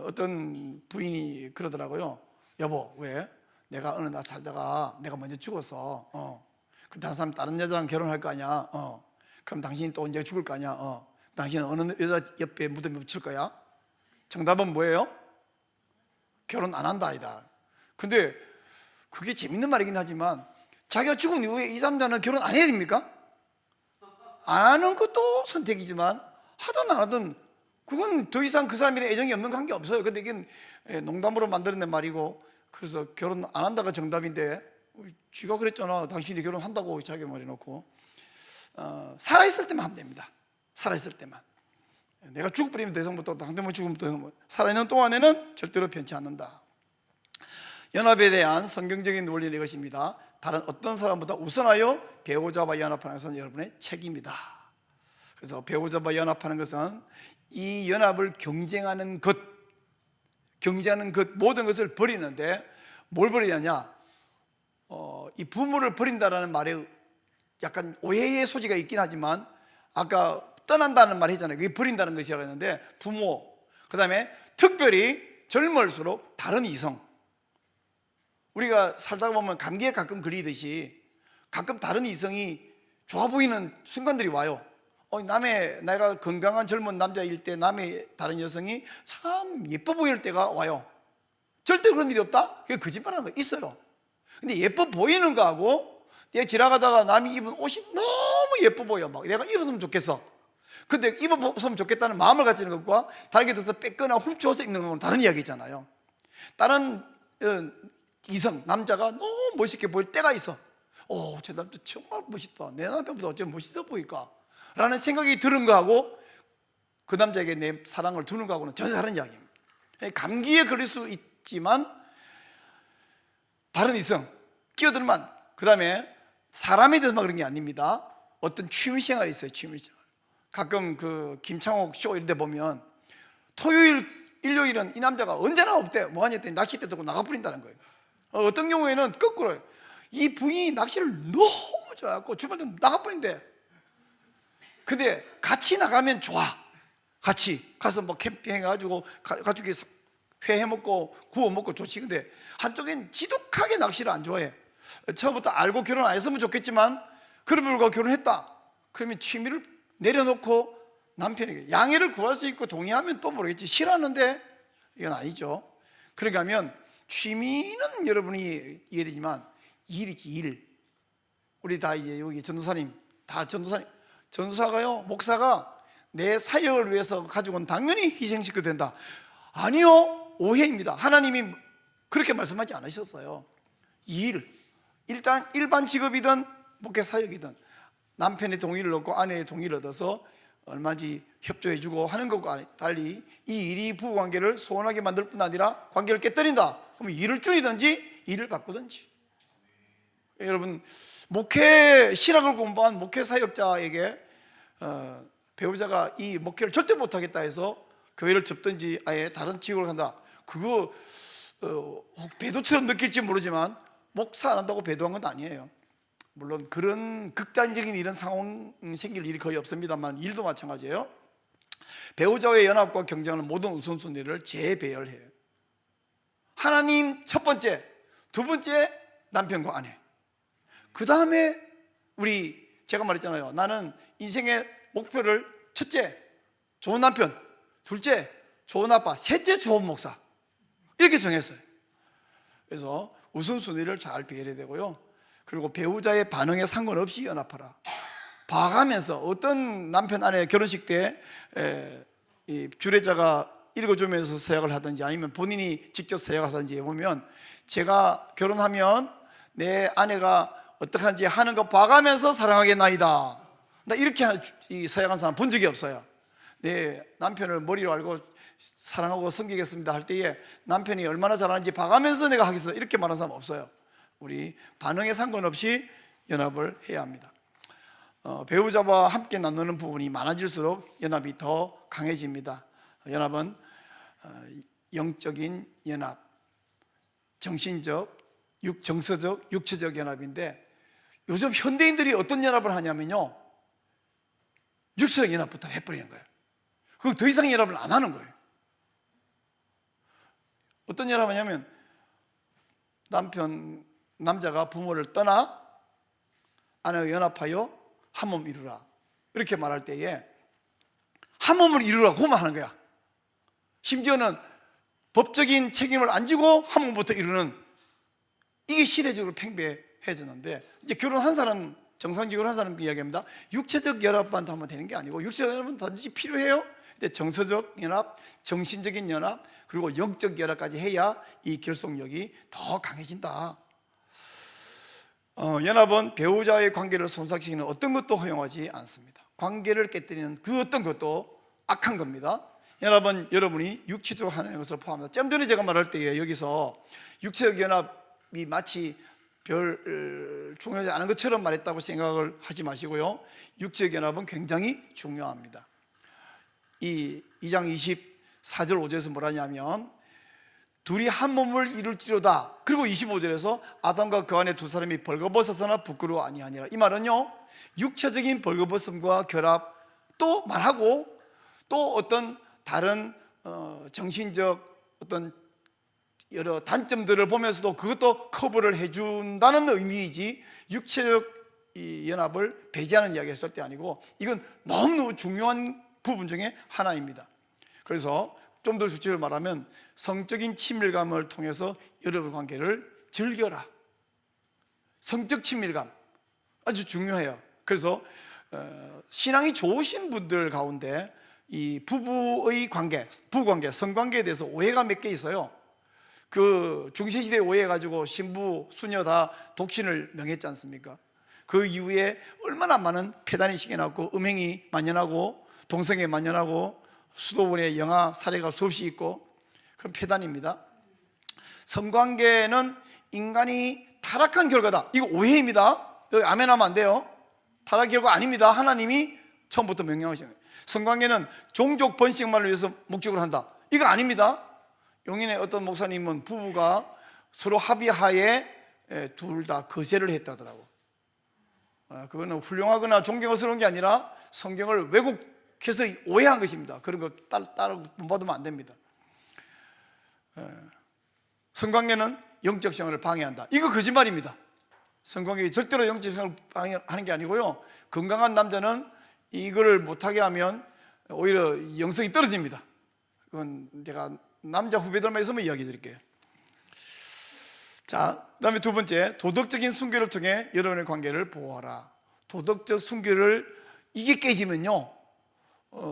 어떤 부인이 그러더라고요. 여보, 왜? 내가 어느 날 살다가 내가 먼저 죽어서 그 다른 사람 다른 여자랑 결혼할 거 아니야. 그럼 당신이 또 언제 죽을 거 아니야. 당신은 어느 여자 옆에 무덤에 묻힐 거야? 정답은 뭐예요? 결혼 안 한다 아니다. 근데 그게 재밌는 말이긴 하지만 자기가 죽은 이후에 이 남자는 결혼 안 해야 됩니까? 안 하는 것도 선택이지만 하든 안 하든 그건 더 이상 그 사람에 대한 애정이 없는 관계 없어요. 근데 이게 농담으로 만들어낸 말이고, 그래서 결혼 안 한다가 정답인데 쥐가 그랬잖아. 당신이 결혼한다고 자기 말해놓고. 살아있을 때만 하면 됩니다. 살아있을 때만. 내가 죽어버리면 더 이상부터 당대만 죽으면 더 이상 살아있는 동안에는 절대로 변치 않는다. 연합에 대한 성경적인 원리는 이것입니다. 다른 어떤 사람보다 우선하여 배우자와 연합하는 것은 여러분의 책임이다. 그래서 배우자와 연합하는 것은 이 연합을 경쟁하는 것 모든 것을 버리는데, 뭘 버리느냐, 이 부모를 버린다라는 말에 약간 오해의 소지가 있긴 하지만, 아까 떠난다는 말 했잖아요. 그게 버린다는 것이라고 했는데, 부모, 그 다음에 특별히 젊을수록 다른 이성. 우리가 살다 보면 감기에 가끔 걸리듯이 가끔 다른 이성이 좋아 보이는 순간들이 와요. 내가 건강한 젊은 남자일 때 남의 다른 여성이 참 예뻐 보일 때가 와요. 절대 그런 일이 없다? 그게 거짓말하는 거 있어요. 근데 예뻐 보이는 거하고 내가 지나가다가 남이 입은 옷이 너무 예뻐 보여. 막 내가 입었으면 좋겠어. 근데 입었으면 좋겠다는 마음을 가지는 것과 다르게 돼서 뺏거나 훔쳐서 입는 건 다른 이야기잖아요. 다른 이성, 남자가 너무 멋있게 보일 때가 있어. 저 남자 정말 멋있다. 내 남편보다 어쩜 멋있어 보일까? 라는 생각이 드는 거하고 그 남자에게 내 사랑을 두는 거하고는 전혀 다른 이야기입니다. 감기에 걸릴 수 있지만 다른 이성 끼어들면, 그 다음에 사람에 대해서만 그런 게 아닙니다. 어떤 취미생활이 있어요. 취미생활. 가끔 그 김창옥 쇼 이런 데 보면 토요일, 일요일은 이 남자가 언제나 없대. 뭐 하냐 했더니 낚싯대 들고 나가버린다는 거예요. 어떤 경우에는 거꾸로요. 이 부인이 낚시를 너무 좋아하고 주말 되면 나가버린대. 근데 같이 나가면 좋아. 같이 가서 뭐 캠핑해가지고 가족이 회 해먹고 구워 먹고 좋지. 근데 한쪽엔 지독하게 낚시를 안 좋아해. 처음부터 알고 결혼 안 했으면 좋겠지만 그럼에도 불구하고 결혼했다. 그러면 취미를 내려놓고 남편에게 양해를 구할 수 있고 동의하면 또 모르겠지. 싫어하는데 이건 아니죠. 그러니까 하면 취미는 여러분이 이해되지만 일이지, 일. 우리 다 이제 여기 전도사님, 다 전도사가요, 목사가 내 사역을 위해서 가지고는 당연히 희생시켜야 된다. 아니요, 오해입니다. 하나님이 그렇게 말씀하지 않으셨어요. 일단 일반 직업이든 목회 사역이든 남편의 동의를 얻고 아내의 동의를 얻어서 얼마든지 협조해주고 하는 것과 달리 이 일이 부부관계를 소원하게 만들 뿐 아니라 관계를 깨뜨린다. 그러면 일을 줄이든지 일을 바꾸든지. 여러분, 목회 신학을 공부한 목회 사역자에게 배우자가 이 목회를 절대 못하겠다 해서 교회를 접든지 아예 다른 직업을 한다, 그거 배도처럼 느낄지 모르지만 목사 안 한다고 배도한 건 아니에요. 물론 그런 극단적인 이런 상황 생길 일이 거의 없습니다만 일도 마찬가지예요. 배우자와의 연합과 경쟁하는 모든 우선순위를 재배열해요. 하나님 첫 번째, 두 번째 남편과 아내, 그 다음에 제가 말했잖아요. 나는 인생의 목표를 첫째, 좋은 남편, 둘째, 좋은 아빠, 셋째, 좋은 목사, 이렇게 정했어요. 그래서 우선순위를 잘 배열해야 되고요. 그리고 배우자의 반응에 상관없이 연합하라. 봐가면서 어떤 남편 아내 결혼식 때 주례자가 읽어주면서 서약을 하든지 아니면 본인이 직접 서약을 하든지 보면, 제가 결혼하면 내 아내가 어떻게 하는지 하는 거 봐가면서 사랑하겠나이다, 나 이렇게 서약한 사람 본 적이 없어요. 내 남편을 머리로 알고 사랑하고 섬기겠습니다 할 때에 남편이 얼마나 잘하는지 봐가면서 내가 하겠습니다 이렇게 말하는 사람 없어요. 우리 반응에 상관없이 연합을 해야 합니다. 배우자와 함께 나누는 부분이 많아질수록 연합이 더 강해집니다. 연합은 영적인 연합, 정신적, 정서적, 육체적 연합인데, 요즘 현대인들이 어떤 연합을 하냐면요, 육체적 연합부터 해버리는 거예요. 그럼 더 이상 연합을 안 하는 거예요. 어떤 연합을 하냐면, 남자가 부모를 떠나 아내와 연합하여 한 몸 이루라, 이렇게 말할 때에 한 몸을 이루라고만 하는 거야. 심지어는 법적인 책임을 안 지고 한 몸부터 이루는, 이게 시대적으로 팽배해졌는데, 이제 결혼한 사람, 정상적으로 한 사람 이야기합니다. 육체적 연합만 하면 되는 게 아니고, 육체적 연합은 단지 필요해요. 근데 정서적 연합, 정신적인 연합, 그리고 영적 연합까지 해야 이 결속력이 더 강해진다. 연합은 배우자의 관계를 손상시키는 어떤 것도 허용하지 않습니다. 관계를 깨뜨리는 그 어떤 것도 악한 겁니다. 연합은 여러분이 육체적으로 하는 것을 포함합니다. 좀 전에 제가 말할 때에 여기서 육체적 연합이 마치 별 중요하지 않은 것처럼 말했다고 생각을 하지 마시고요, 육체적 연합은 굉장히 중요합니다. 이 2장 24절 5절에서 뭐라냐면, 둘이 한 몸을 이룰지로다. 그리고 25절에서 아담과 그 안에 두 사람이 벌거벗었으나 부끄러워 아니하니라. 이 말은요, 육체적인 벌거벗음과 결합 또 말하고, 또 어떤 다른 정신적 어떤 여러 단점들을 보면서도 그것도 커버를 해준다는 의미이지, 육체적 이 연합을 배제하는 이야기가 절대 아니고, 이건 너무 중요한 부분 중에 하나입니다. 그래서 좀 더 구체적으로 말하면, 성적인 친밀감을 통해서 여러분 관계를 즐겨라. 성적 친밀감 아주 중요해요. 그래서 신앙이 좋으신 분들 가운데 이 부부의 관계, 부부관계, 성관계에 대해서 오해가 몇 개 있어요. 그 중세시대에 오해해가지고 신부, 수녀 다 독신을 명했지 않습니까? 그 이후에 얼마나 많은 폐단이 생겨났고, 음행이 만연하고, 동성애 만연하고, 수도원의 영아 사례가 수없이 있고, 그런 폐단입니다. 성관계는 인간이 타락한 결과다, 이거 오해입니다. 여기 아멘하면 안 돼요. 타락 결과 아닙니다. 하나님이 처음부터 명령하신 거예요. 성관계는 종족 번식만을 위해서 목적으로 한다, 이거 아닙니다. 용인의 어떤 목사님은 부부가 서로 합의하에 둘 다 거제를 했다더라고. 그거는 훌륭하거나 존경스러운 게 아니라 성경을 왜곡해서 오해한 것입니다. 그런 거 따로 본받으면 안 됩니다. 성관계는 영적 생활을 방해한다, 이거 거짓말입니다. 성관계가 절대로 영적 생활을 방해하는 게 아니고요, 건강한 남자는 이거를 못하게 하면 오히려 영성이 떨어집니다. 그건 제가 남자 후배들만 있으면 이야기 드릴게요. 자, 그다음에 두 번째, 도덕적인 순교를 통해 여러분의 관계를 보호하라. 도덕적 순교를 이게 깨지면요,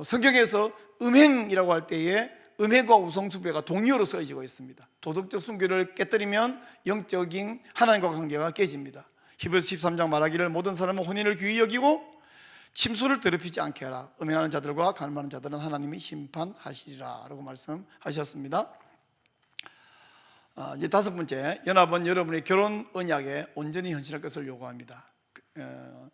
성경에서 음행이라고 할 때에 음행과 우상숭배가 동의어로 쓰여지고 있습니다. 도덕적 순교를 깨뜨리면 영적인 하나님과 관계가 깨집니다. 히브리서 13장 말하기를 모든 사람은 혼인을 귀히 여기고 침수를 더럽히지 않게 하라. 음행하는 자들과 간음하는 자들은 하나님이 심판하시리라 라고 말씀하셨습니다. 이제 다섯 번째, 연합은 여러분의 결혼 언약에 온전히 헌신할 것을 요구합니다.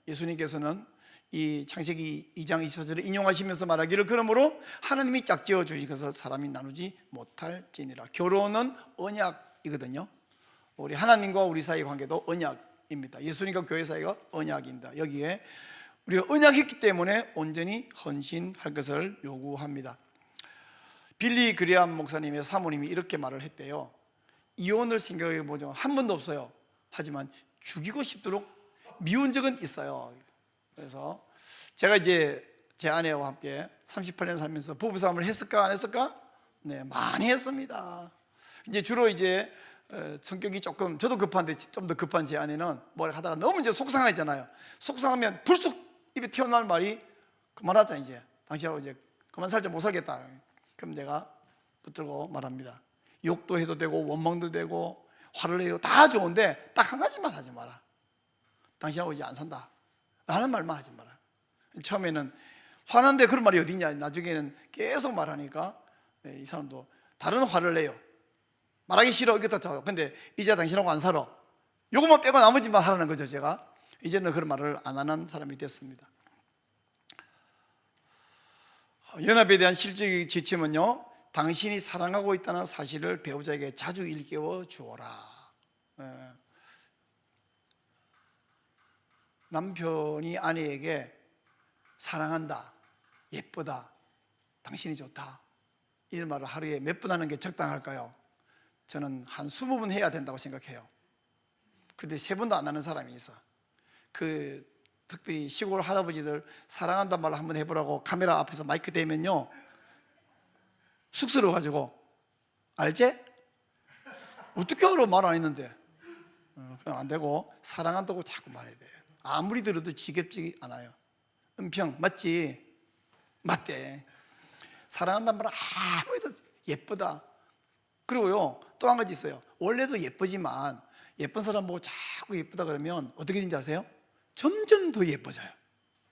예수님께서는 이 창세기 2장 24절을 인용하시면서 말하기를 그러므로 하나님이 짝지어 주신 것을 사람이 나누지 못할지니라. 결혼은 언약이거든요. 우리 하나님과 우리 사이 관계도 언약입니다. 예수님과 교회 사이가 언약입니다. 여기에 우리가 언약했기 때문에 온전히 헌신할 것을 요구합니다. 빌리 그레암 목사님의 사모님이 이렇게 말을 했대요. 이혼을 생각해 보죠. 한 번도 없어요. 하지만 죽이고 싶도록 미운 적은 있어요. 그래서 제가 이제 제 아내와 함께 38년 살면서 부부싸움을 했을까 안 했을까? 네, 많이 했습니다. 이제 주로 이제 성격이 조금, 저도 급한데 좀 더 급한 제 아내는 뭘 하다가 너무 이제 속상하잖아요. 속상하면 불쑥 입에 튀어나올 말이 그만하자, 이제 당신하고 이제 그만 살자, 못 살겠다. 그럼 내가 붙들고 말합니다. 욕도 해도 되고 원망도 되고 화를 내도 다 좋은데 딱 한 가지만 하지 마라. 당신하고 이제 안 산다 라는 말만 하지 마라. 처음에는 화난데 그런 말이 어디 있냐, 나중에는 계속 말하니까 이 사람도 다른 화를 내요. 말하기 싫어, 이겼다 쳐. 근데 이제 당신하고 안 살아. 요것만 빼고 나머지만 하라는 거죠. 제가 이제는 그런 말을 안 하는 사람이 됐습니다. 연합에 대한 실질적인 지침은요, 당신이 사랑하고 있다는 사실을 배우자에게 자주 일깨워 주어라. 남편이 아내에게 사랑한다, 예쁘다, 당신이 좋다, 이런 말을 하루에 몇 번 하는 게 적당할까요? 저는 한 20번 해야 된다고 생각해요. 근데 3번도 안 하는 사람이 있어. 특별히 시골 할아버지들 사랑한다는 말을 한번 해보라고 카메라 앞에서 마이크 대면요, 쑥스러워가지고, 알지? 어떻게 알아? 말 안 했는데. 그럼 안 되고, 사랑한다고 자꾸 말해야 돼요. 아무리 들어도 지겹지 않아요. 은평 맞지? 맞대. 사랑한다는 말 아무리 도 예쁘다. 그리고요, 또 한 가지 있어요. 원래도 예쁘지만 예쁜 사람 보고 자꾸 예쁘다 그러면 어떻게 되는지 아세요? 점점 더 예뻐져요.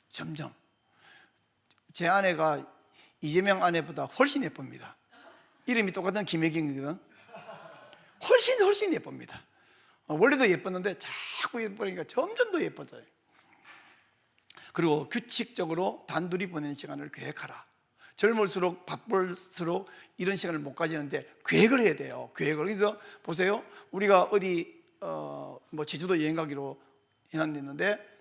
점점. 제 아내가 이재명 아내보다 훨씬 예쁩니다. 이름이 똑같은 김혜경이거든. 훨씬 예쁩니다. 원래도 예뻤는데 자꾸 예쁘니까 점점 더 예뻐져요. 그리고 규칙적으로 단둘이 보내는 시간을 계획하라. 젊을수록 바쁠수록 이런 시간을 못 가지는데 계획을 해야 돼요. 계획을. 그래서 보세요, 우리가 어디 제주도 여행 가기로 해놨는데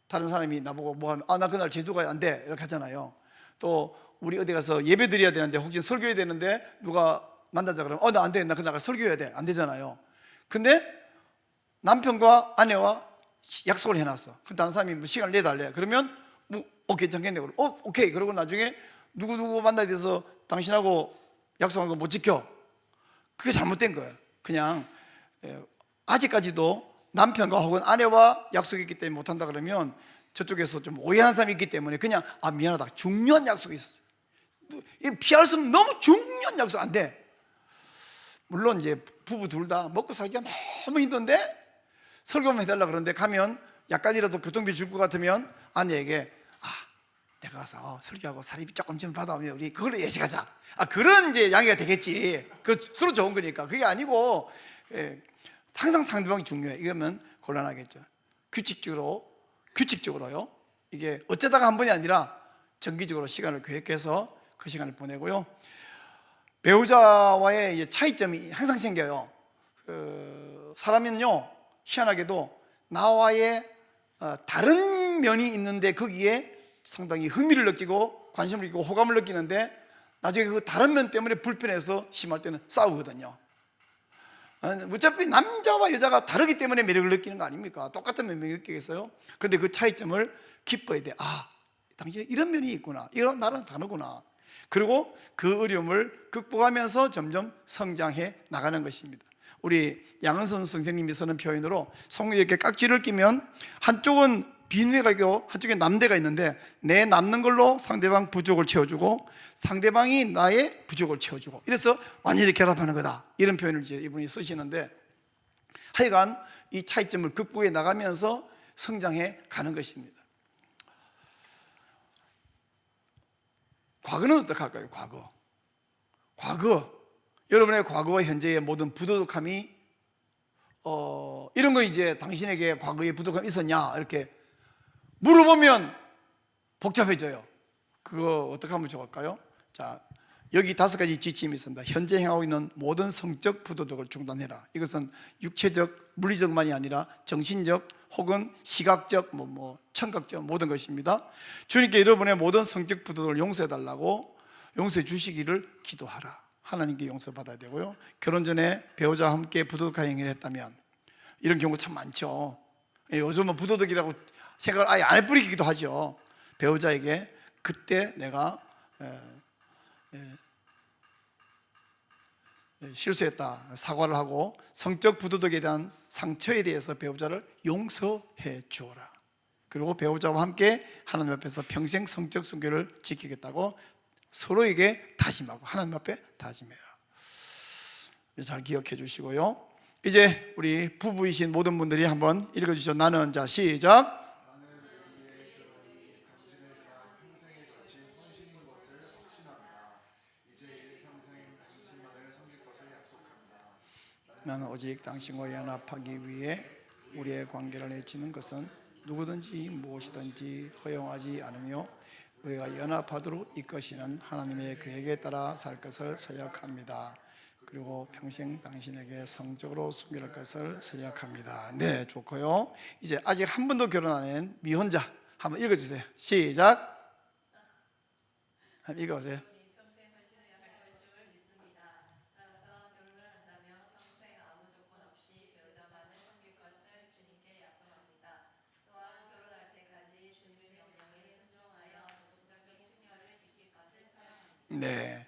다른 사람이 나보고 뭐 하면 나 그날 제주 가야 안 돼 이렇게 하잖아요. 또 우리 어디 가서 예배 드려야 되는데 혹시 설교해야 되는데 누가 만나자 그러면 나 안 돼, 나 그날 설교해야 돼, 안 되잖아요. 근데 남편과 아내와 약속을 해놨어. 그럼 다른 사람이 뭐 시간을 내달래. 그러면 오케이, 괜찮겠네. 그러고 오케이. 그러고 나중에 누구 만나야 돼서 당신하고 약속한 거 못 지켜. 그게 잘못된 거예요. 그냥 아직까지도 남편과 혹은 아내와 약속이 있기 때문에 못한다 그러면 저쪽에서 좀 오해하는 사람이 있기 때문에 그냥 미안하다, 중요한 약속이 있었어. 피할 수 없는 너무 중요한 약속 안 돼. 물론 이제 부부 둘 다 먹고 살기가 너무 힘든데 설교만 해달라 그러는데 가면 약간이라도 교통비 줄 것 같으면 아내에게 내가 가서 설교하고 사립이 조금 좀 받아오면 우리 그걸로 예식하자. 그런 이제 양해가 되겠지. 그 서로 좋은 거니까. 그게 아니고 항상 상대방이 중요해. 이러면 곤란하겠죠. 규칙적으로요. 이게 어쩌다가 한 번이 아니라 정기적으로 시간을 계획해서 그 시간을 보내고요. 배우자와의 차이점이 항상 생겨요. 사람은요, 희한하게도 나와의 다른 면이 있는데 거기에 상당히 흥미를 느끼고 관심을 느끼고 호감을 느끼는데 나중에 그 다른 면 때문에 불편해서 심할 때는 싸우거든요. 어차피 남자와 여자가 다르기 때문에 매력을 느끼는 거 아닙니까? 똑같은 면을 느끼겠어요? 근데 그 차이점을 기뻐야 돼. 당신이 이런 면이 있구나, 이런 나는 다르구나. 그리고 그 어려움을 극복하면서 점점 성장해 나가는 것입니다. 우리 양은선 선생님이 쓰는 표현으로 손에 이렇게 깍지를 끼면 한쪽은 비뇌가 있고 한쪽에 남대가 있는데 내 남는 걸로 상대방 부족을 채워주고 상대방이 나의 부족을 채워주고 이래서 완전히 결합하는 거다, 이런 표현을 이제 이분이 쓰시는데, 하여간 이 차이점을 극복해 나가면서 성장해 가는 것입니다. 과거는 어떻게 할까요? 과거 여러분의 과거와 현재의 모든 부도덕함이 이런 거 이제 당신에게 과거에 부도덕함이 있었냐 이렇게 물어보면 복잡해져요. 그거 어떻게 하면 좋을까요? 자, 여기 5가지 지침이 있습니다. 현재 행하고 있는 모든 성적 부도덕을 중단해라. 이것은 육체적, 물리적만이 아니라 정신적 혹은 시각적, 청각적 모든 것입니다. 주님께 여러분의 모든 성적 부도덕을 용서해달라고 용서해 주시기를 기도하라. 하나님께 용서받아야 되고요. 결혼 전에 배우자와 함께 부도덕한 행위를 했다면, 이런 경우 참 많죠. 요즘은 부도덕이라고 생각을 아예 안 해버리기도 하죠. 배우자에게 그때 내가 실수했다 사과를 하고 성적 부도덕에 대한 상처에 대해서 배우자를 용서해 주어라. 그리고 배우자와 함께 하나님 앞에서 평생 성적 순결을 지키겠다고 서로에게 다짐하고 하나님 앞에 다짐해라. 잘 기억해 주시고요. 이제 우리 부부이신 모든 분들이 한번 읽어주시죠. 나는, 자 시작. 나는 오직 당신과 연합하기 위해 우리의 관계를 해치는 것은 누구든지 무엇이든지 허용하지 않으며 우리가 연합하도록 이끄시는 하나님의 계획에 따라 살 것을 서약합니다. 그리고 평생 당신에게 성적으로 순결할 것을 서약합니다. 네, 좋고요. 이제 아직 한 번도 결혼 안 한 미혼자 한번 읽어주세요. 시작. 한번 읽어보세요. 네,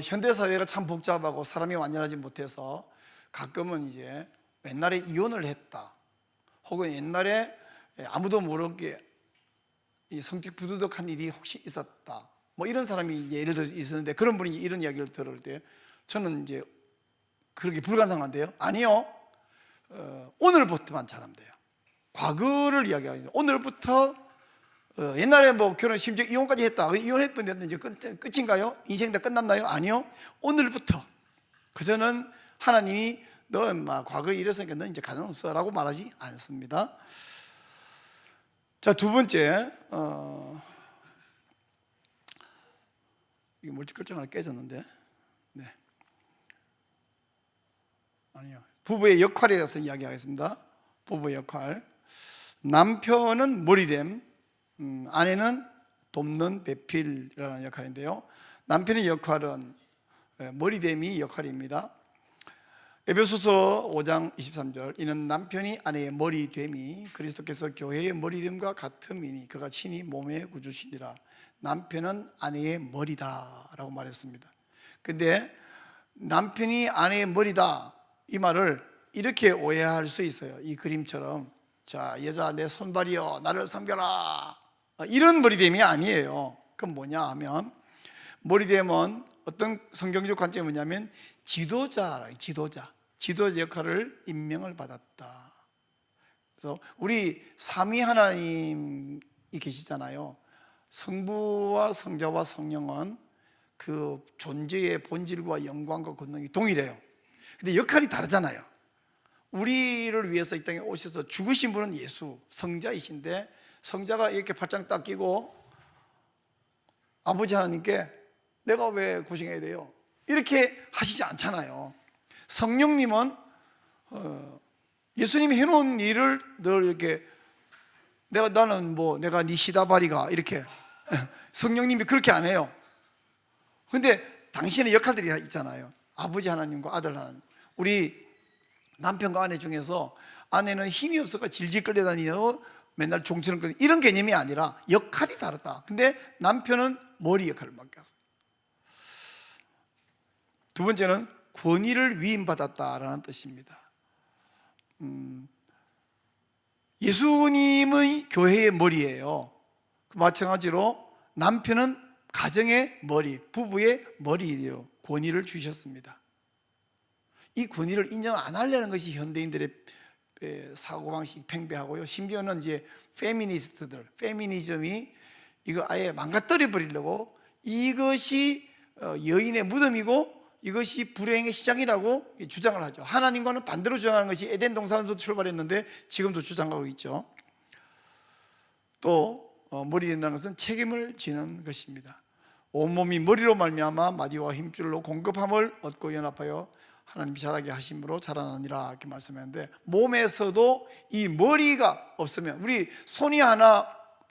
현대 사회가 참 복잡하고 사람이 완전하지 못해서 가끔은 이제 옛날에 이혼을 했다, 혹은 옛날에 아무도 모르게 이 성적 부도덕한 일이 혹시 있었다, 이런 사람이 이제 예를 들어 있었는데, 그런 분이 이런 이야기를 들을 때 저는 이제 그렇게 불가능한데요. 아니요, 오늘부터만 잘하면 돼요. 과거를 이야기하는데 오늘부터 옛날에 결혼 심지어 이혼까지 했다. 이혼했는데 이제 끝인가요? 인생 다 끝났나요? 아니요. 오늘부터 그저는 하나님이 너 인마 과거에 이랬으니까 너 이제 가능 없어라고 말하지 않습니다. 자, 두 번째, 이게 멀티글자 하나 깨졌는데, 네, 아니요. 부부의 역할에 대해서 이야기하겠습니다. 부부의 역할. 남편은 머리됨, 아내는 돕는 배필이라는 역할인데요. 남편의 역할은 머리됨이 역할입니다. 에베소서 5장 23절, 이는 남편이 아내의 머리됨이 그리스도께서 교회의 머리됨과 같음이니 그가 친히 몸의 구주시니라. 남편은 아내의 머리다 라고 말했습니다. 근데 남편이 아내의 머리다, 이 말을 이렇게 오해할 수 있어요. 이 그림처럼, 자, 여자 내 손발이여 나를 섬겨라, 이런 머리됨이 아니에요. 그럼 뭐냐 하면, 머리됨은 어떤 성경적 관점이 뭐냐면 지도자 역할을 임명을 받았다. 그래서 우리 삼위 하나님이 계시잖아요. 성부와 성자와 성령은 그 존재의 본질과 영광과 권능이 동일해요. 근데 역할이 다르잖아요. 우리를 위해서 이 땅에 오셔서 죽으신 분은 예수, 성자이신데, 성자가 이렇게 팔짱 딱 끼고 아버지 하나님께 내가 왜 고생해야 돼요? 이렇게 하시지 않잖아요. 성령님은 예수님이 해놓은 일을 늘 이렇게 내가 네 시다바리가 이렇게 성령님이 그렇게 안 해요. 근데 당신의 역할들이 있잖아요. 아버지 하나님과 아들 하나님. 우리 남편과 아내 중에서 아내는 힘이 없어서 질질 끌려다니고 맨날 종처럼 끌려, 이런 개념이 아니라 역할이 다르다. 근데 남편은 머리 역할을 맡겼어요. 두 번째는 권위를 위임받았다라는 뜻입니다. 예수님의 교회의 머리예요. 마찬가지로 남편은 가정의 머리, 부부의 머리예요. 권위를 주셨습니다. 이 권위를 인정 안 하려는 것이 현대인들의 사고방식 팽배하고요. 심지어는 이제 페미니스트들, 페미니즘이 이거 아예 망가뜨려 버리려고 이것이 여인의 무덤이고 이것이 불행의 시작이라고 주장을 하죠. 하나님과는 반대로 주장하는 것이 에덴 동산에서 출발했는데 지금도 주장하고 있죠. 또 머리 된다는 것은 책임을 지는 것입니다. 온몸이 머리로 말미암아 마디와 힘줄로 공급함을 얻고 연합하여 하나님이 자라게 하심으로 자라나니라 이렇게 말씀했는데, 몸에서도 이 머리가 없으면, 우리 손이 하나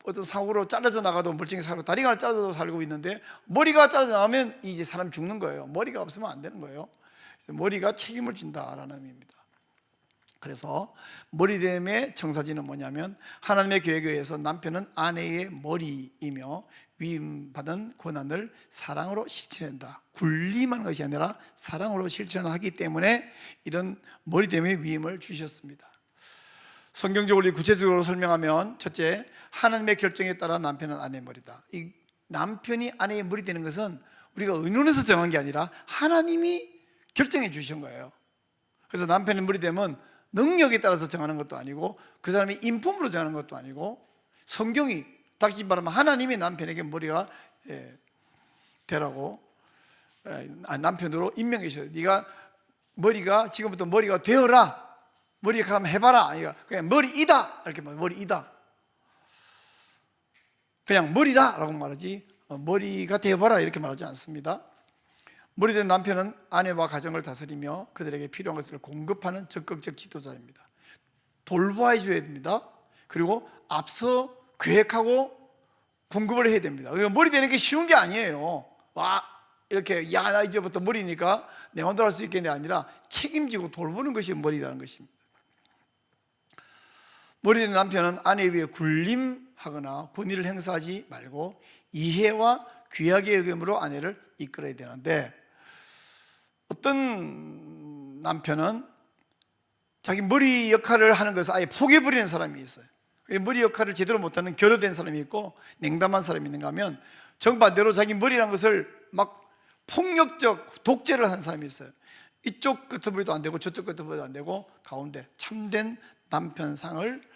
어떤 사고로 잘라져 나가도 멀쩡히 살고 다리가 하나 잘라져 살고 있는데 머리가 잘라져 나가면 이제 사람 죽는 거예요. 머리가 없으면 안 되는 거예요. 그래서 머리가 책임을 진다라는 의미입니다. 그래서 머리됨의 청사진은 뭐냐면, 하나님의 계획에 의해서 남편은 아내의 머리이며 위임받은 권한을 사랑으로 실천한다. 군림하는 것이 아니라 사랑으로 실천하기 때문에 이런 머리됨의 위임을 주셨습니다. 성경적으로 구체적으로 설명하면, 첫째, 하나님의 결정에 따라 남편은 아내의 머리다. 이 남편이 아내의 머리 되는 것은 우리가 의논해서 정한 게 아니라 하나님이 결정해 주신 거예요. 그래서 남편의 머리 되면 능력에 따라서 정하는 것도 아니고 그 사람이 인품으로 정하는 것도 아니고, 성경이 다시 말하면 하나님이 남편에게 머리가 되라고 남편으로 임명해 주셔요. 네가 머리가 지금부터 머리가 되어라, 머리가 한번 해봐라. 그냥 머리이다 이렇게 말해요. 머리이다, 그냥 머리다 라고 말하지 머리가 되어봐라 이렇게 말하지 않습니다. 머리된 남편은 아내와 가정을 다스리며 그들에게 필요한 것을 공급하는 적극적 지도자입니다. 돌봐야 줘야 됩니다. 그리고 앞서 계획하고 공급을 해야 됩니다. 머리 되는 게 쉬운 게 아니에요. 와 이렇게 나 이제부터 머리니까 내 마음대로 할 수 있겠네 아니라 책임지고 돌보는 것이 머리라는 것입니다. 머리된 남편은 아내 위에 군림하거나 권위를 행사하지 말고 이해와 귀하게 여김으로 아내를 이끌어야 되는데, 어떤 남편은 자기 머리 역할을 하는 것을 아예 포기해버리는 사람이 있어요. 머리 역할을 제대로 못하는 결여된 사람이 있고 냉담한 사람이 있는가 하면, 정반대로 자기 머리라는 것을 막 폭력적 독재를 한 사람이 있어요. 이쪽 끝머리도 안 되고 저쪽 끝머리도 안 되고 가운데 참된 남편상을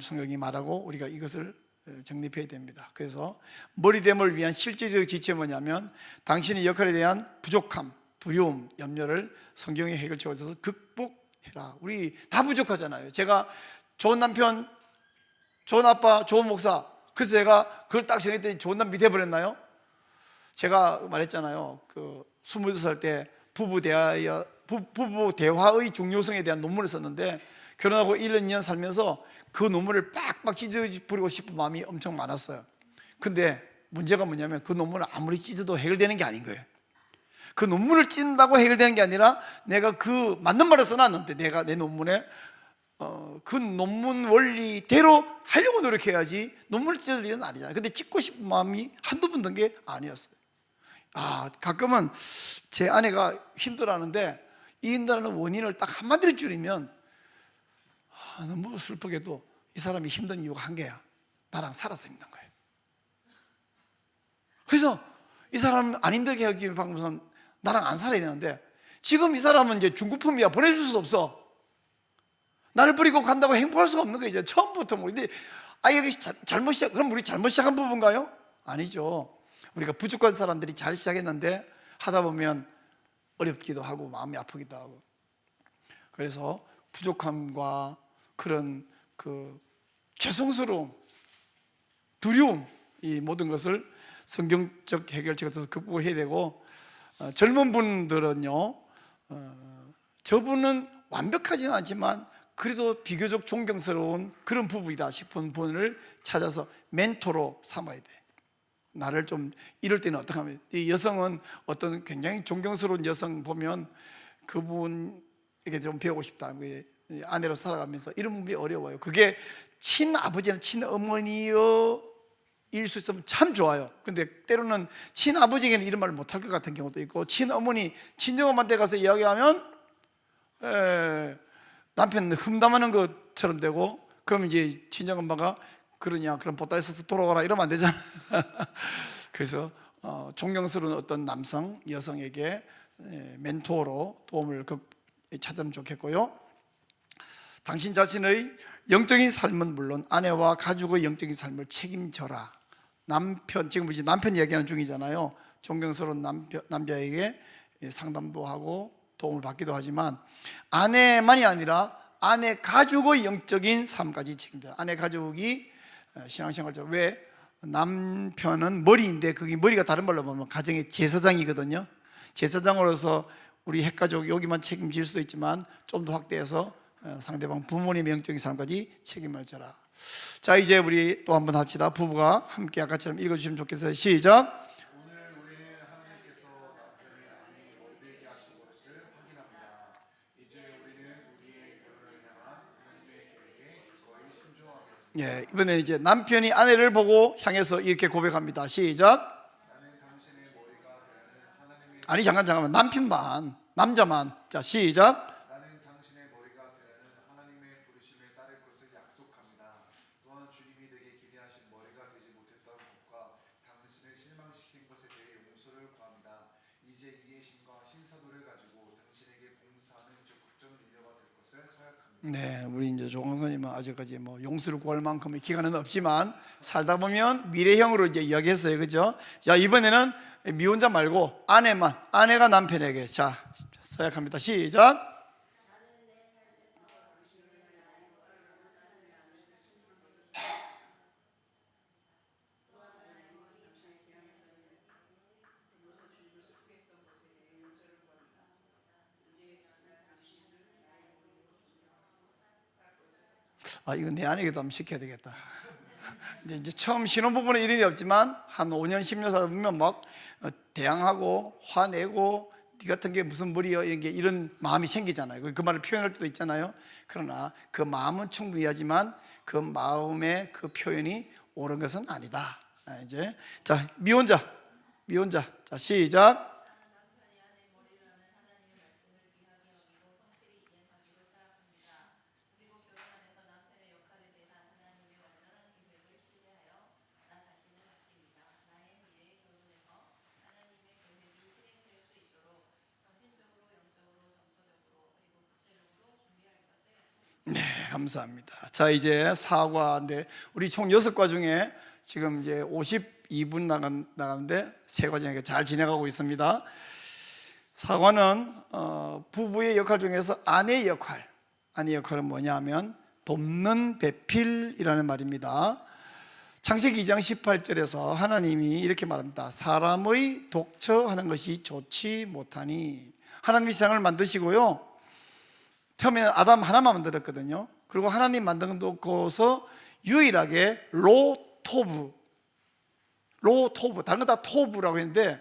성경이 말하고 우리가 이것을 정립해야 됩니다. 그래서 머리됨을 위한 실질적 지침은 뭐냐면, 당신의 역할에 대한 부족함, 두려움, 염려를 성경의 해결책을 줘서 극복해라. 우리 다 부족하잖아요. 제가 좋은 남편, 좋은 아빠, 좋은 목사, 그래서 제가 그걸 딱 정했더니 좋은 남편이 돼버렸나요? 제가 말했잖아요. 22살 때 부부 대화의 중요성에 대한 논문을 썼는데, 결혼하고 1년, 2년 살면서 그 논문을 빡빡 찢어버리고 싶은 마음이 엄청 많았어요. 근데 문제가 뭐냐면, 그 논문을 아무리 찢어도 해결되는 게 아닌 거예요. 그 논문을 찢는다고 해결되는 게 아니라, 내가 그 맞는 말을 써놨는데 내가 내 논문에 그 논문 원리대로 하려고 노력해야지 논문을 찢을 일은 아니잖아요. 근데 찢고 싶은 마음이 한두 번 든 게 아니었어요. 가끔은 제 아내가 힘들어하는데 이 힘들어하는 원인을 딱 한마디로 줄이면, 너무 슬프게도 이 사람이 힘든 이유가 한 개야. 나랑 살아서 힘든 거예요. 그래서 이 사람 안 힘들게 하기 방법은 나랑 안 살아야 되는데, 지금 이 사람은 이제 중고품이야. 보내줄 수도 없어. 나를 버리고 간다고 행복할 수가 없는 거예요. 이제 처음부터 근데 이게 잘못 시작, 그럼 우리 잘못 시작한 부분인가요? 아니죠. 우리가 부족한 사람들이 잘 시작했는데 하다 보면 어렵기도 하고 마음이 아프기도 하고, 그래서 부족함과 그런 죄송스러움, 두려움, 이 모든 것을 성경적 해결책을 통해서 극복을 해야 되고, 젊은 분들은요, 저분은 완벽하지는 않지만 그래도 비교적 존경스러운 그런 부부이다 싶은 분을 찾아서 멘토로 삼아야 돼. 나를 좀 이럴 때는 어떻게 하면, 이 여성은 어떤 굉장히 존경스러운 여성 보면 그분에게 좀 배우고 싶다, 아내로 살아가면서 이런 부분이 어려워요. 그게 친아버지나 친어머니의 일 수 있으면 참 좋아요. 근데 때로는 친아버지에게는 이런 말을 못할 것 같은 경우도 있고, 친어머니, 친정엄마한테 가서 이야기하면 남편 흠담하는 것처럼 되고, 그럼 이제 친정엄마가 그러냐, 그럼 보따리 써서 돌아가라 이러면 안 되잖아. 그래서 존경스러운 어떤 남성, 여성에게 멘토로 도움을 찾으면 좋겠고요. 당신 자신의 영적인 삶은 물론 아내와 가족의 영적인 삶을 책임져라. 남편, 지금 이제 남편 이야기하는 중이잖아요. 존경스러운 남자에게 상담도 하고 도움을 받기도 하지만, 아내만이 아니라 아내 가족의 영적인 삶까지 책임져라. 아내 가족이 신앙생활자, 왜 남편은 머리인데, 그게 머리가 다른 말로 보면 가정의 제사장이거든요. 제사장으로서 우리 핵가족 여기만 책임질 수도 있지만 좀 더 확대해서 상대방 부모님의 영적인 삶까지 책임을 져라. 자, 이제 우리 또 한번 합시다. 부부가 함께 아까처럼 읽어주시면 좋겠어요. 시작. 오늘 우리는 하나님께서 남편이 아내 머리되게 하신 것을 확인합니다. 이제 우리는 우리의 결혼을 향한 하나님의 계획에 거의 순종하겠습니다. 예, 이번에 이제 남편이 아내를 보고 향해서 이렇게 고백합니다. 시작. 나는 당신의 머리가 되라는 하나님의 아니, 잠깐만. 남편만, 남자만. 자, 시작. 나는 당신의 머리가 되라는 하나님의 부르심에 따를 것을 약속합니다. 또한 주님이 내게 기대하신 머리가 되지 못했던 것과 당신을 실망시킨 것에 대해 용서를 구합니다. 이제 이해심과 신사도를 가지고 당신에게 봉사하는 적극적인 리더가 될 것을 서약합니다. 네, 우리 이제 조광선님은 아직까지 뭐 용서를 구할 만큼의 기간은 없지만 살다 보면 미래형으로 이제 이야기했어요, 그죠? 자, 이번에는 미혼자 말고 아내만, 아내가 남편에게 자 서약합니다. 시작. 아, 이거 내 아내에게도 한번 시켜야 되겠다. 이제 처음 신혼부부는 이런 일이 없지만 한 5년 10년 살다 보면 막 대항하고 화내고 네 같은 게 무슨 머리야 이런 마음이 생기잖아요. 그 말을 표현할 때도 있잖아요. 그러나 그 마음은 충분히 하지만 그 마음의 그 표현이 옳은 것은 아니다. 이제 자, 미혼자 자, 시작. 네, 감사합니다. 자, 이제 사과인데 우리 총 6과 중에 지금 이제 52분 나가는데 3과 중에 잘 진행하고 있습니다. 사과는 부부의 역할 중에서 아내의 역할은 뭐냐 하면 돕는 배필이라는 말입니다. 창세기 2장 18절에서 하나님이 이렇게 말합니다. 사람의 독처하는 것이 좋지 못하니. 하나님이 세상을 만드시고요, 처음에는 아담 하나만 만들었거든요. 그리고 하나님 만든 것도 유일하게 로토브, 다른 거 다 토브라고 했는데,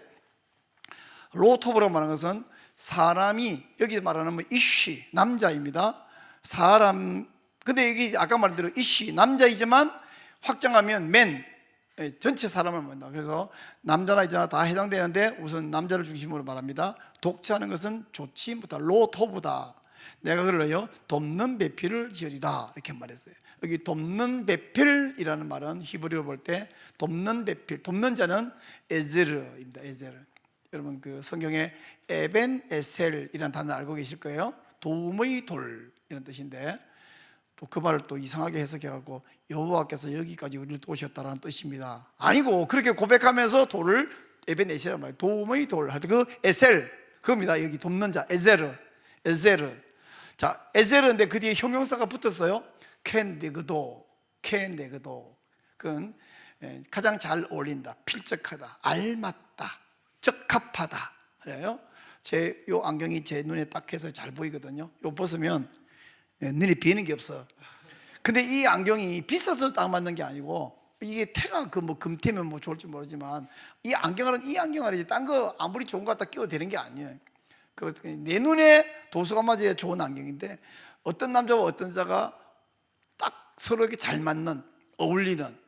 로토브라고 말하는 것은 사람이, 여기 말하는 이쉬, 남자입니다. 사람, 근데 여기 아까 말한 대로 이쉬, 남자이지만 확장하면 맨, 전체 사람을 말한다. 그래서 남자나 여자나 다 해당되는데 우선 남자를 중심으로 말합니다. 독처하는 것은 좋지 못하다, 로토브다. 내가 그러요 돕는 배필을 지으리라 이렇게 말했어요. 여기 돕는 배필이라는 말은 히브리어로 볼 때 돕는 배필, 돕는 자는 에제르입니다. 에제르. 여러분 그 성경에 에벤 에셀이라는 단어 알고 계실 거예요. 도움의 돌 이런 뜻인데, 또 그 말을 또 이상하게 해석해 갖고 여호와께서 여기까지 우리를 도우셨다라는 뜻입니다. 아니고 그렇게 고백하면서 돌을 에벤 에셀이란 말이에요. 도움의 돌 할 때 그 에셀 그겁니다. 여기 돕는 자 에제르. 자, 에제르인데 그 뒤에 형용사가 붙었어요. 켄데그도. 그건 가장 잘 어울린다, 필적하다, 알맞다, 적합하다 그래요. 요 안경이 제 눈에 딱 해서 잘 보이거든요. 요 벗으면 눈에 비는 게 없어. 근데 이 안경이 비싸서 딱 맞는 게 아니고, 이게 태가 그 뭐 금태면 뭐 좋을지 모르지만 이 안경알이 딴 거 아무리 좋은 거 갖다 끼워도 되는 게 아니에요. 내 눈에 도수가 맞아야 좋은 안경인데, 어떤 남자와 어떤 여자가 딱 서로에게 잘 맞는, 어울리는,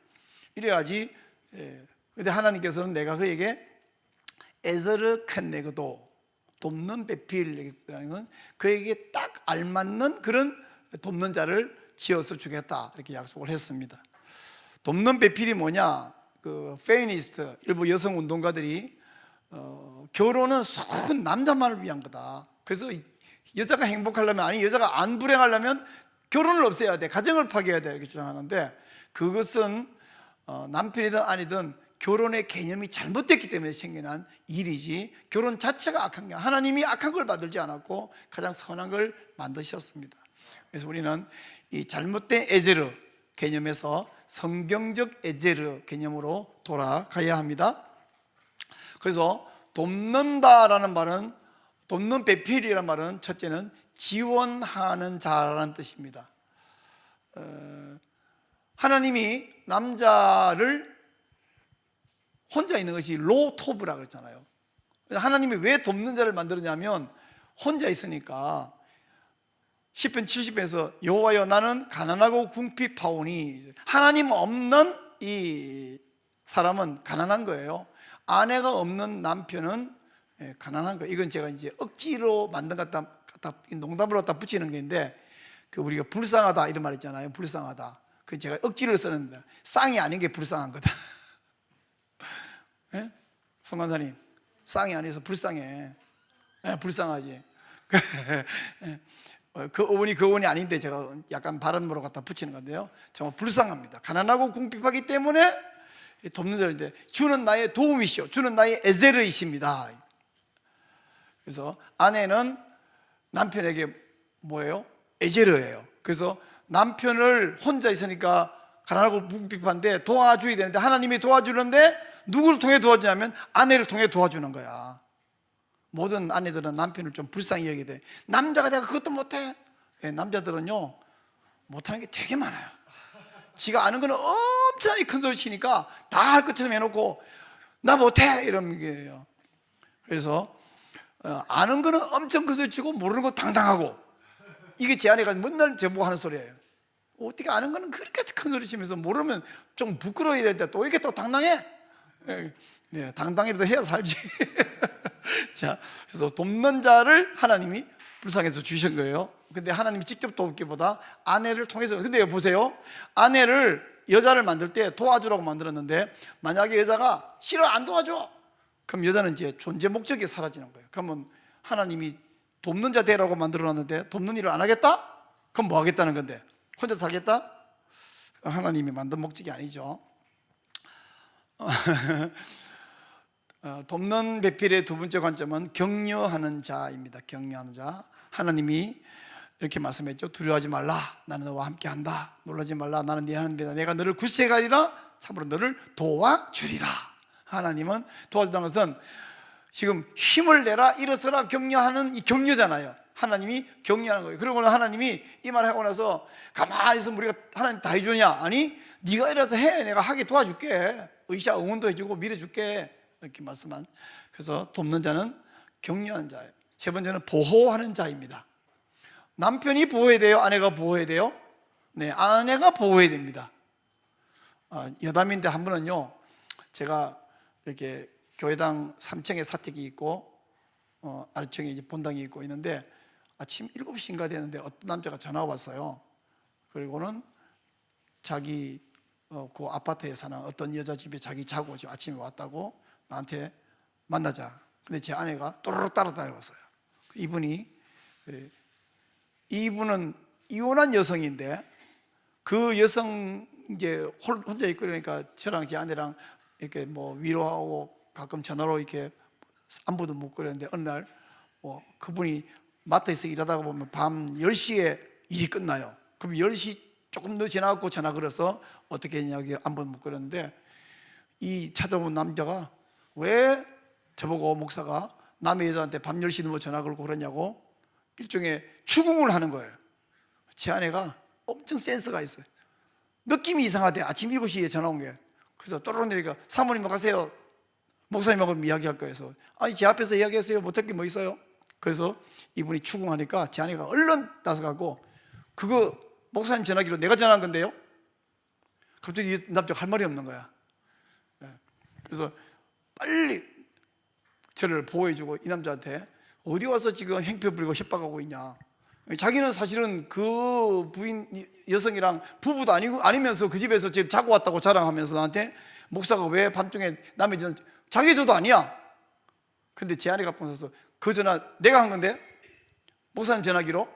이래야지 근데 하나님께서는 내가 그에게 에ዘ르 켄네그도 돕는 배필이라는 그에게 딱 알맞는 그런 돕는 자를 지어서 주겠다 이렇게 약속을 했습니다. 돕는 배필이 뭐냐? 그 페미니스트 일부 여성 운동가들이 결혼은 순 남자만을 위한 거다. 그래서 여자가 행복하려면, 아니 여자가 안 불행하려면 결혼을 없애야 돼, 가정을 파괴해야 돼 이렇게 주장하는데, 그것은 남편이든 아니든 결혼의 개념이 잘못됐기 때문에 생겨난 일이지 결혼 자체가 악한 게, 하나님이 악한 걸 만들지 않았고 가장 선한 걸 만드셨습니다. 그래서 우리는 이 잘못된 에제르 개념에서 성경적 에제르 개념으로 돌아가야 합니다. 그래서 돕는다라는 말은, 돕는 배필이라는 말은 첫째는 지원하는 자라는 뜻입니다. 하나님이 남자를 혼자 있는 것이 로토브라 그랬잖아요. 하나님이 왜 돕는 자를 만들었냐면 혼자 있으니까. 시편 70편에서 여호와여 나는 가난하고 궁핍하오니, 하나님 없는 이 사람은 가난한 거예요. 아내가 없는 남편은 가난한 거예요. 이건 제가 이제 억지로 만든 것 갖다 농담으로 갖다 붙이는 건데, 그 우리가 불쌍하다 이런 말 있잖아요. 불쌍하다. 그 제가 억지로 쓰는데 쌍이 아닌 게 불쌍한 거다. 예? 송 간사님, 쌍이 아니어서 불쌍해. 불쌍하지. 그 어원이 아닌데 제가 약간 발음으로 갖다 붙이는 건데요, 정말 불쌍합니다. 가난하고 궁핍하기 때문에 돕는 자인데, 주는 나의 도움이시오, 주는 나의 에제르이십니다. 그래서 아내는 남편에게 뭐예요? 에제르예요. 그래서 남편을 혼자 있으니까 가난하고 궁핍한데 도와줘야 되는데, 하나님이 도와주는데 누구를 통해 도와주냐면 아내를 통해 도와주는 거야. 모든 아내들은 남편을 좀 불쌍히 여기게 돼. 남자가 내가 그것도 못해. 남자들은요 못하는 게 되게 많아요. 지가 아는 거는 엄청나게 큰 소리 치니까 다 할 것처럼 해놓고 나 못해 이러는 거예요. 그래서 아는 거는 엄청 큰 소리 치고 모르는 거 당당하고, 이게 제 아내가 맨날 저보고 하는 소리예요. 어떻게 아는 거는 그렇게 큰 소리 치면서 모르면 좀 부끄러워야 되는데 또 이렇게 또 당당해? 네, 당당해도 해야 살지. 자, 그래서 돕는 자를 하나님이 불쌍해서 주신 거예요. 근데 하나님이 직접 돕기보다 아내를 통해서. 근데 보세요, 아내를, 여자를 만들 때 도와주라고 만들었는데 만약에 여자가 싫어 안 도와줘, 그럼 여자는 이제 존재 목적이 사라지는 거예요. 그러면 하나님이 돕는 자 되라고 만들어놨는데 돕는 일을 안 하겠다? 그럼 뭐 하겠다는 건데? 혼자 살겠다? 하나님이 만든 목적이 아니죠. 돕는 배필의 두 번째 관점은 격려하는 자입니다. 격려하는 자. 하나님이 이렇게 말씀했죠. 두려워하지 말라, 나는 너와 함께 한다. 놀라지 말라, 나는 네 하나님이다. 내가 너를 구세가리라, 참으로 너를 도와주리라. 하나님은 도와준다는 것은 지금 힘을 내라, 일어서라 격려하는 이 격려잖아요. 하나님이 격려하는 거예요. 그러고 하나님이 이 말을 하고 나서 가만히 있으면 우리가 하나님 다 해주냐? 아니, 네가 일어서 해, 내가 하게 도와줄게, 의샤 응원도 해주고 밀어줄게, 이렇게 말씀한. 그래서 돕는 자는 격려하는 자예요. 세 번째는 보호하는 자입니다. 남편이 보호해야 돼요? 아내가 보호해야 돼요? 네, 아내가 보호해야 됩니다. 여담인데 한 번은요, 제가 이렇게 교회당 3층에 사택이 있고 아래층에 이제 본당이 있고 있는데, 아침 7시인가 되는데 어떤 남자가 전화가 왔어요. 그리고는 자기 그 아파트에 사는 어떤 여자 집에 자기 자고 지금 아침에 왔다고 나한테 만나자. 근데 제 아내가 또르륵 따라다녀왔어요. 이분은 이혼한 여성인데, 그 여성 이제 혼자 있고 그러니까 저랑 제 아내랑 이렇게 뭐 위로하고 가끔 전화로 이렇게 안부도 묻고 그랬는데, 어느 날 그분이 마트에서 일하다가 보면 밤 10시에 일이 끝나요. 그럼 10시 조금 더 지나고 전화 걸어서 어떻게 했냐고 안부 묻고 그랬는데, 이 찾아온 남자가 왜 저보고 목사가 남의 여자한테 밤 10시 넘어 전화 걸고 그러냐고 일종의 추궁을 하는 거예요. 제 아내가 엄청 센스가 있어요. 느낌이 이상하대. 아침 7시에 전화 온 게. 그래서 또르륵 내니까 사모님 가세요, 목사님하고 이야기할 거예요. 그래서 아니, 제 앞에서 이야기했어요. 못할 게 뭐 있어요? 그래서 이분이 추궁하니까 제 아내가 얼른 나서가고, 그거 목사님 전화기로 내가 전화한 건데요? 갑자기 이 남자가 할 말이 없는 거야. 그래서 빨리 저를 보호해주고 이 남자한테 어디 와서 지금 행패 부리고 협박하고 있냐. 자기는 사실은 그 부인 여성이랑 부부도 아니면서 그 집에서 지금 자고 왔다고 자랑하면서 나한테 목사가 왜 밤중에 남의 전 자기 저도 아니야. 근데 제 아내가 보면서 그 전화 내가 한 건데 목사님 전화기로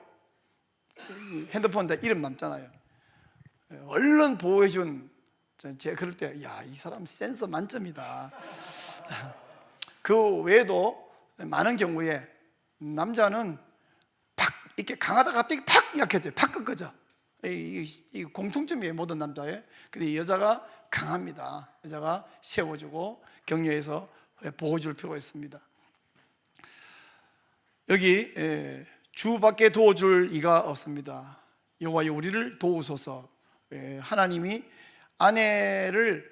핸드폰에 이름 남잖아요. 얼른 보호해준 제가 그럴 때 야, 이 사람 센서 만점이다. 그 외에도 많은 경우에 남자는 팍 이렇게 강하다 갑자기 팍 약해져요. 팍 꺾어져. 이 공통점이에요, 모든 남자의. 근데 이 여자가 강합니다. 여자가 세워주고 격려해서 보호줄 필요가 있습니다. 여기 주밖에 도와줄 이가 없습니다. 여호와여 우리를 도우소서. 하나님이 아내를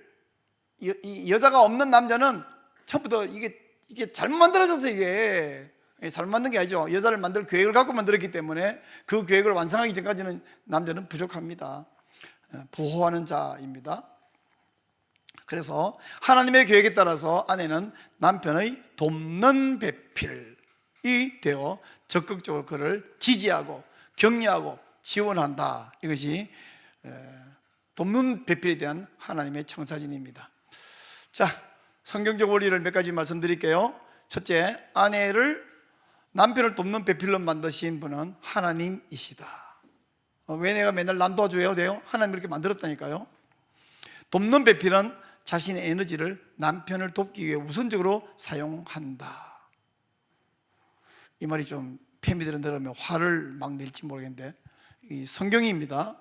이 여자가 없는 남자는 처음부터 이게 잘못 만들어졌어요. 이게 잘못 만든 게 아니죠. 여자를 만들 계획을 갖고 만들었기 때문에 그 계획을 완성하기 전까지는 남자는 부족합니다. 보호하는 자입니다. 그래서 하나님의 계획에 따라서 아내는 남편의 돕는 배필이 되어 적극적으로 그를 지지하고 격려하고 지원한다. 이것이 돕는 배필에 대한 하나님의 청사진입니다. 자, 성경적 원리를 몇 가지 말씀드릴게요. 첫째, 남편을 돕는 배필로 만드신 분은 하나님이시다. 왜 내가 맨날 남 도와줘야 돼요? 하나님이 이렇게 만들었다니까요. 돕는 배필은 자신의 에너지를 남편을 돕기 위해 우선적으로 사용한다. 이 말이 좀 패미들은 들으면 화를 막 낼지 모르겠는데 이 성경입니다.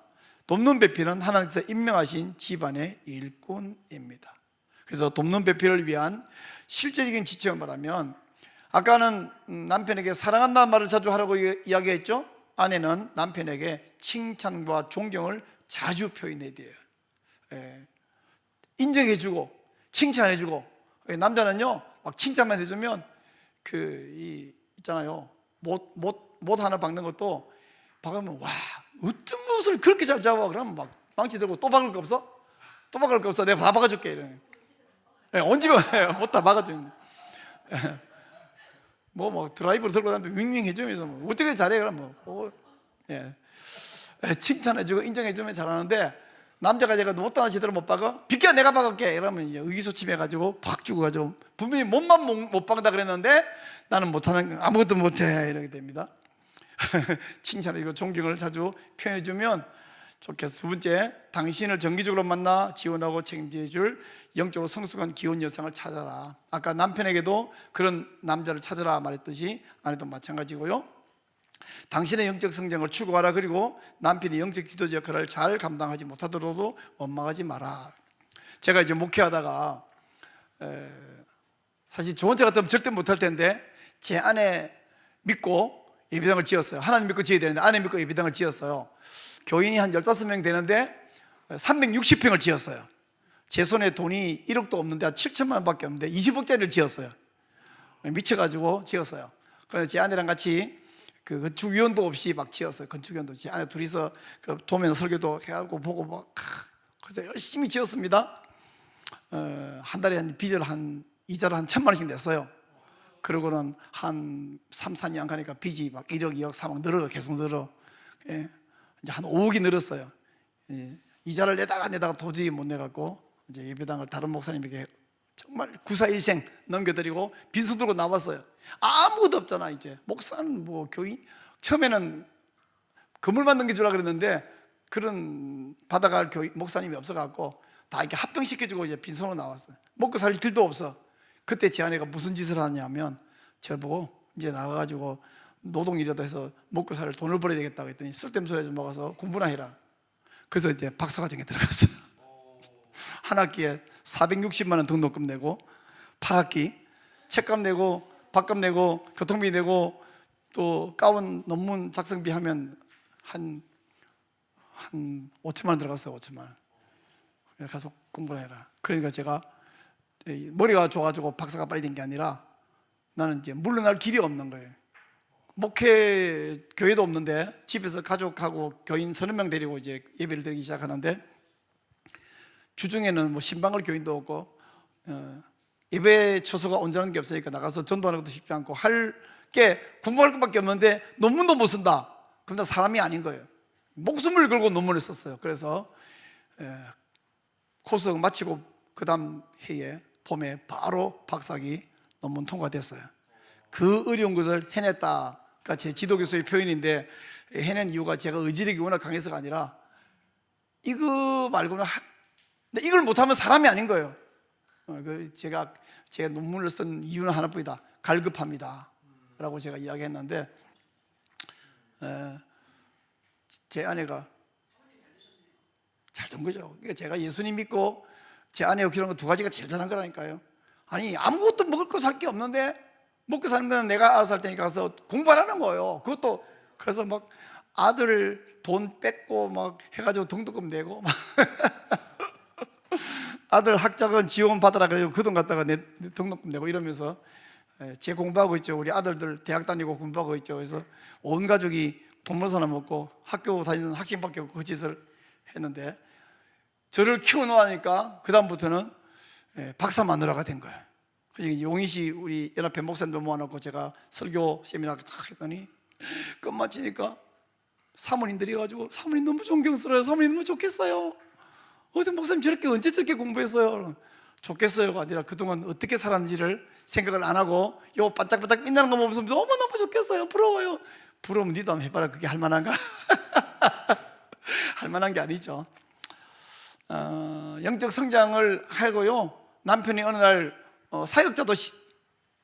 돕는 배필은 하나님께서 임명하신 집안의 일꾼입니다. 그래서 돕는 배필을 위한 실제적인 지침을 말하면 아까는 남편에게 사랑한다는 말을 자주 하라고 이야기했죠. 아내는 남편에게 칭찬과 존경을 자주 표현해야 돼요. 인정해주고 칭찬해주고. 남자는요 막 칭찬만 해주면 있잖아요 못 하나 박는 것도 박으면 와 어떤 무엇을 그렇게 잘 잡아. 그러면 막 망치 들고 또 박을 거 없어? 또 박을 거 없어? 내가 다 박아줄게. 이러네. 언제 못 다 박아주는데 뭐 드라이브로 들고 다니면 윙윙 해주면서 뭐 어떻게 잘해. 그럼 칭찬해주고 인정해주면 잘하는데 남자가 제가 못도 하나 제대로 못 박아? 비켜 내가 박을게. 이러면 이제 의기소침해가지고 팍 주고가지고 분명히 몸만 못 박는다 그랬는데 나는 못하는 아무것도 못해 이렇게 됩니다. 칭찬해주고 존경을 자주 표현해주면 좋겠어. 두 번째, 당신을 정기적으로 만나 지원하고 책임져줄 영적으로 성숙한 기혼 여성을 찾아라. 아까 남편에게도 그런 남자를 찾아라 말했듯이 아내도 마찬가지고요. 당신의 영적 성장을 추구하라. 그리고 남편이 영적 기도자 역할을 잘 감당하지 못하더라도 원망하지 마라. 제가 이제 목회하다가 사실 저 혼자 같으면 절대 못할 텐데 제 아내 믿고 예배당을 지었어요. 하나님 믿고 지어야 되는데 아내 믿고 예배당을 지었어요. 교인이 한 15명 되는데 360평을 지었어요. 제 손에 돈이 1억도 없는데 한 7천만 원밖에 없는데 20억짜리를 지었어요. 미쳐가지고 지었어요. 그래서 제 아내랑 같이 그 건축위원도 없이 막 지었어요. 건축위원도 제 아내 둘이서 그 도면 설교도 해가지고 보고 막 그래서 열심히 지었습니다. 한 달에 한 빚을 이자를 한 1,000만 원씩 냈어요. 그러고는 한 3, 4년 가니까 빚이 막 1억, 2억, 3억 계속 늘어. 이제 한 5억이 늘었어요. 이자를 내다가 도저히 못 내갖고 이제 예배당을 다른 목사님에게 정말 구사일생 넘겨드리고 빈손 들고 나왔어요. 아무것도 없잖아. 이제 목사는 뭐 교인 처음에는 건물만 넘겨주려고 그랬는데 그런 받아갈 목사님이 없어갖고 다 이렇게 합병시켜주고 이제 빈손으로 나왔어요. 먹고 살 길도 없어. 그때 제 아내가 무슨 짓을 하냐면 저보고 이제 나가가지고 노동이라도 해서 먹고 살 돈을 벌어야 되겠다고 했더니 쓸데없는 소리 좀 먹어서 공부나 해라. 그래서 이제 박사과정에 들어갔어요. 한 학기에 460만 원 등록금 내고 8학기 책값 내고 밥값 내고 교통비 내고 또 가운 논문 작성비 하면 한 5천만 원 들어갔어요. 5천만 원. 가서 공부나 해라. 그러니까 제가 머리가 좋아가지고 박사가 빨리 된 게 아니라 나는 이제 물러날 길이 없는 거예요. 목회 교회도 없는데 집에서 가족하고 교인 30명 데리고 이제 예배를 드리기 시작하는데 주중에는 뭐 신방을 교인도 없고 예배 처소가 온전한 게 없으니까 나가서 전도하는 것도 쉽지 않고 할 게 공부할 것밖에 없는데 논문도 못 쓴다. 그럼 나 사람이 아닌 거예요. 목숨을 걸고 논문을 썼어요. 그래서 코스 마치고 그 다음 해에 봄에 바로 박사학위 논문 통과됐어요. 그 어려운 것을 해냈다가 제 지도교수의 표현인데, 해낸 이유가 제가 의지력이 워낙 강해서가 아니라 이거 말고는 근데 이걸 못하면 사람이 아닌 거예요. 제가 논문을 쓴 이유는 하나뿐이다. 갈급합니다 라고 제가 이야기했는데, 제 아내가 잘 된 거죠. 그러니까 제가 예수님 믿고 제 아내하고 결혼한 거 두 가지가 제일 잘한 거라니까요. 아니 아무것도 먹을 거 살 게 없는데 먹고 사는 거는 내가 알아서 할 테니까 가서 공부하라는 거예요. 그것도 그래서 막 아들 돈 뺏고 막 해가지고 등록금 내고 막 아들 학자금 지원 받으라 그래서 그 돈 갖다가 내 등록금 내고 이러면서 제 공부하고 있죠. 우리 아들들 대학 다니고 공부하고 있죠. 그래서 온 가족이 돈 벌어서 하나 먹고 학교 다니는 학생밖에 없고 그 짓을 했는데, 저를 키워놓으니까 그 다음부터는 박사 마누라가 된 거예요. 그래서 용인시 우리 연합회 목사님들 모아놓고 제가 설교 세미나 딱 했더니 끝마치니까 사모님들이 가지고 사모님 너무 존경스러워요. 사모님 너무 좋겠어요. 어제 목사님 저렇게 언제 저렇게 공부했어요? 좋겠어요가 아니라 그동안 어떻게 살았는지를 생각을 안 하고 요 반짝반짝 빛나는 거 보면서 너무너무 좋겠어요. 부러워요. 부러우면 니도 한번 해봐라. 그게 할만한가? 할만한 게 아니죠. 영적 성장을 하고요, 남편이 어느 날 사역자도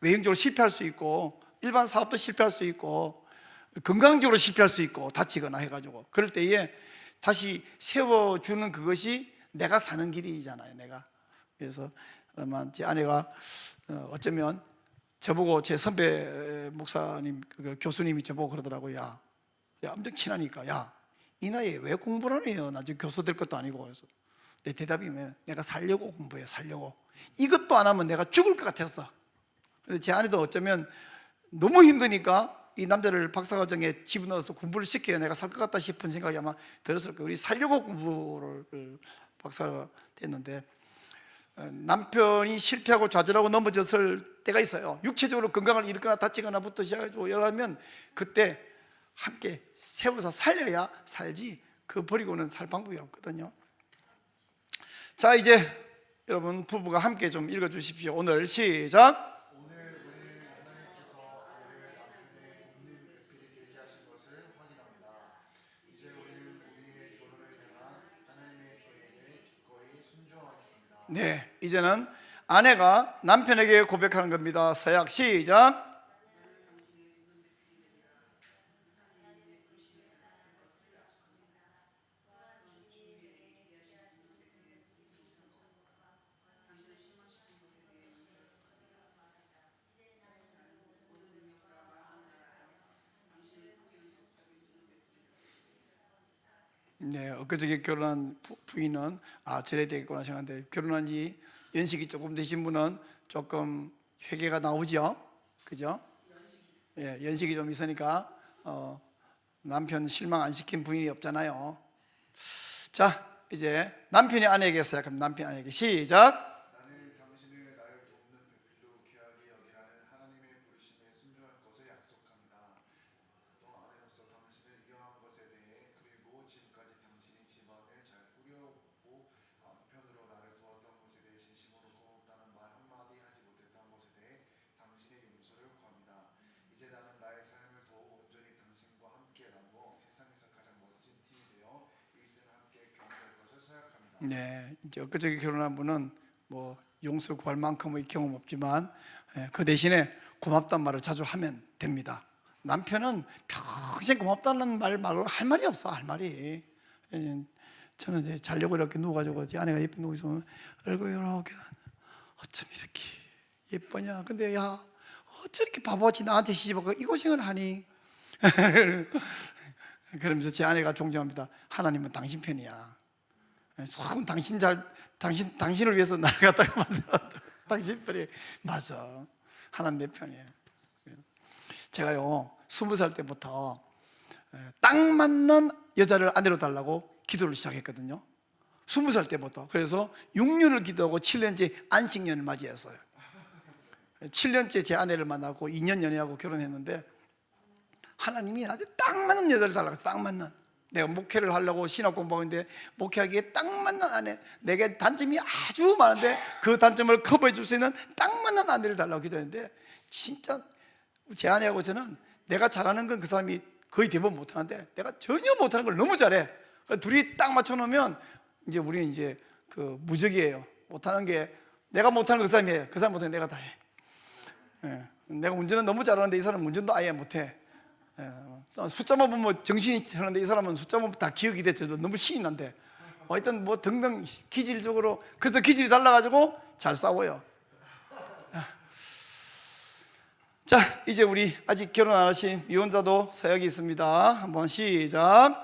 외형적으로 실패할 수 있고 일반 사업도 실패할 수 있고 건강적으로 실패할 수 있고 다치거나 해가지고, 그럴 때에 다시 세워주는 그것이 내가 사는 길이잖아요. 내가. 그래서 아마 제 아내가 어쩌면 저보고, 제 선배 목사님 그 교수님이 저보고 그러더라고요. 야 엄청 친하니까, 야 이 나이에 왜 공부를 안 해요? 나중에 교수 될 것도 아니고. 그래서 내 대답이 내가 살려고 공부해. 살려고. 이것도 안 하면 내가 죽을 것 같았어. 그래서 제 아내도 어쩌면 너무 힘드니까 이 남자를 박사과정에 집어넣어서 공부를 시켜야 내가 살 것 같다 싶은 생각이 아마 들었을 거예요. 우리 살려고 공부를 박사가 됐는데, 남편이 실패하고 좌절하고 넘어졌을 때가 있어요. 육체적으로 건강을 잃거나 다치거나부터 시작해가지고 여러면 그때 함께 세워서 살려야 살지, 그 버리고는 살 방법이 없거든요. 자, 이제 여러분 부부가 함께 좀 읽어주십시오. 오늘 시작. 오늘 우리는 하나님께서 아내를 남편의 돕는 필이 되게 하신 것을 확인합니다. 이제 우리는 우리의 결혼을 향한 하나님의 계획에 기꺼이 순종하겠습니다. 네, 이제는 아내가 남편에게 고백하는 겁니다. 서약 시작. 네, 엊그저께 결혼한 부인은 저래야 되겠구나 생각하는데, 결혼한 지 연식이 조금 되신 분은 조금 회개가 나오죠, 그죠? 예, 연식이 좀 있으니까 남편 실망 안 시킨 부인이 없잖아요. 자, 이제 남편이 아내에게 시작합니다. 남편이 아내에게 시작. 나는 당신을 나를 돕는 배필로 귀하게 여기라는 하나님의 부르심에 순종할 것을 약속합니다. 또 아내로서 당신을 이용한 것에 대해, 그리고 지금까지 당신이 집안을 잘 꾸려오고 한편으로 나를 도왔던 것에 대해 진심으로 고맙다는 말 한마디 하지 못했던 것에 대해 당신의 용서를 구합니다. 이제 나는 나의 삶을 더욱 온전히 당신과 함께라고 세상에서 가장 멋진 팀이 되어 일생을 함께 경주할 것을 서약합니다. 네, 이제 엊그저께 결혼한 분은 뭐 용서 구할 만큼의 경험 없지만 그 대신에 고맙다는 말을 자주 하면 됩니다. 남편은 평생 고맙다는 말 말고 할 말이 없어. 할 말이. 저는 이제 자려고 이렇게 누워가지고 아내가 예쁜 누워 있으면 얼굴 이렇게, 어쩜 이렇게 예쁘냐. 근데 야 어쩜 이렇게 바보같이 나한테 시집오고 이 고생을 하니. 그러면서 제 아내가 존경합니다. 하나님은 당신 편이야. 속은 당신을 위해서 나를 갖다가 만들었다. 당신 편이 맞아. 하나님 내 편이에요. 제가요 20살 때부터 딱 맞는 여자를 아내로 달라고 기도를 시작했거든요. 20살 때부터. 그래서 6년을 기도하고 7년째 안식년을 맞이했어요. 7년째 제 아내를 만나고 2년 연애하고 결혼했는데 하나님이 나한테 딱 맞는 여자를 달라고, 딱 맞는. 내가 목회를 하려고 신학 공부하는데 목회하기에 딱 맞는 아내, 내게 단점이 아주 많은데 그 단점을 커버해 줄 수 있는 딱 맞는 아내를 달라고 기도했는데, 진짜 제 아내하고 저는 내가 잘하는 건 그 사람이 거의 대부분 못하는데 내가 전혀 못하는 걸 너무 잘해. 그러니까 둘이 딱 맞춰놓으면 이제 우리는 이제 그 무적이에요. 못하는 게 내가 못하는 거 그 사람이 해, 그 사람 못하는 게 내가 다 해. 예. 내가 운전은 너무 잘하는데 이 사람은 운전도 아예 못해. 예. 숫자만 보면 정신이 차는데 이 사람은 숫자만 다 기억이 됐죠. 너무 신이 난데. 하여튼 뭐 등등 기질적으로, 그래서 기질이 달라가지고 잘 싸워요. 자, 이제 우리 아직 결혼 안 하신 미혼자도 서약이 있습니다. 한번 시작.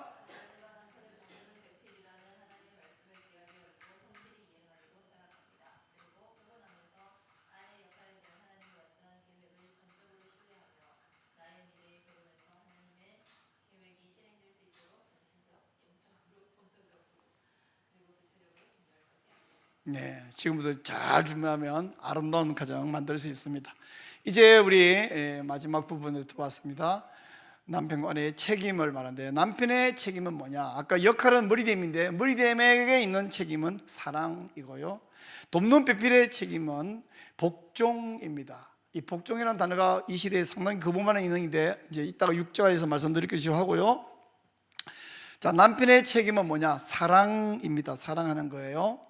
네, 지금부터 잘 준비하면 아름다운 가정 만들 수 있습니다. 이제 우리 마지막 부분에 들어왔습니다. 남편과의 책임을 말하는데, 남편의 책임은 뭐냐? 아까 역할은 머리됨인데 머리됨에게 있는 책임은 사랑이고요, 돕는 배필의 책임은 복종입니다. 이 복종이라는 단어가 이 시대에 상당히 거부만한 인형인데 이제 이따가 6절에서 말씀드릴 것이고 하고요. 자, 남편의 책임은 뭐냐? 사랑입니다. 사랑하는 거예요.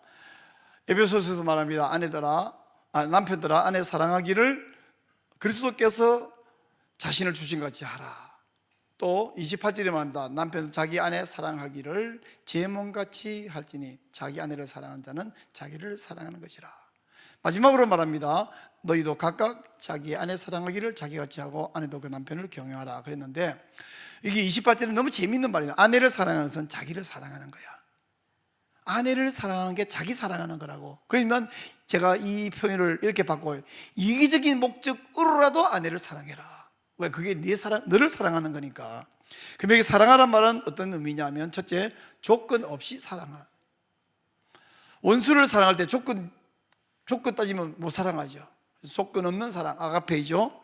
에베소서에서 말합니다. 남편들아 아내 사랑하기를 그리스도께서 자신을 주신 것 같이 하라. 또 28절에 말합니다. 남편 자기 아내 사랑하기를 제 몸같이 할지니 자기 아내를 사랑하는 자는 자기를 사랑하는 것이라. 마지막으로 말합니다. 너희도 각각 자기 아내 사랑하기를 자기같이 하고 아내도 그 남편을 경외하라 그랬는데, 이게 28절은 너무 재미있는 말이에요. 아내를 사랑하는 것은 자기를 사랑하는 거야. 아내를 사랑하는 게 자기 사랑하는 거라고. 그러면 제가 이 표현을 이렇게 바꿔요. 이기적인 목적으로라도 아내를 사랑해라. 왜? 그게 너를 사랑하는 거니까. 그럼 여기 사랑하란 말은 어떤 의미냐면, 첫째, 조건 없이 사랑하라. 원수를 사랑할 때 조건 따지면 못 사랑하죠. 조건 없는 사랑, 아가페이죠.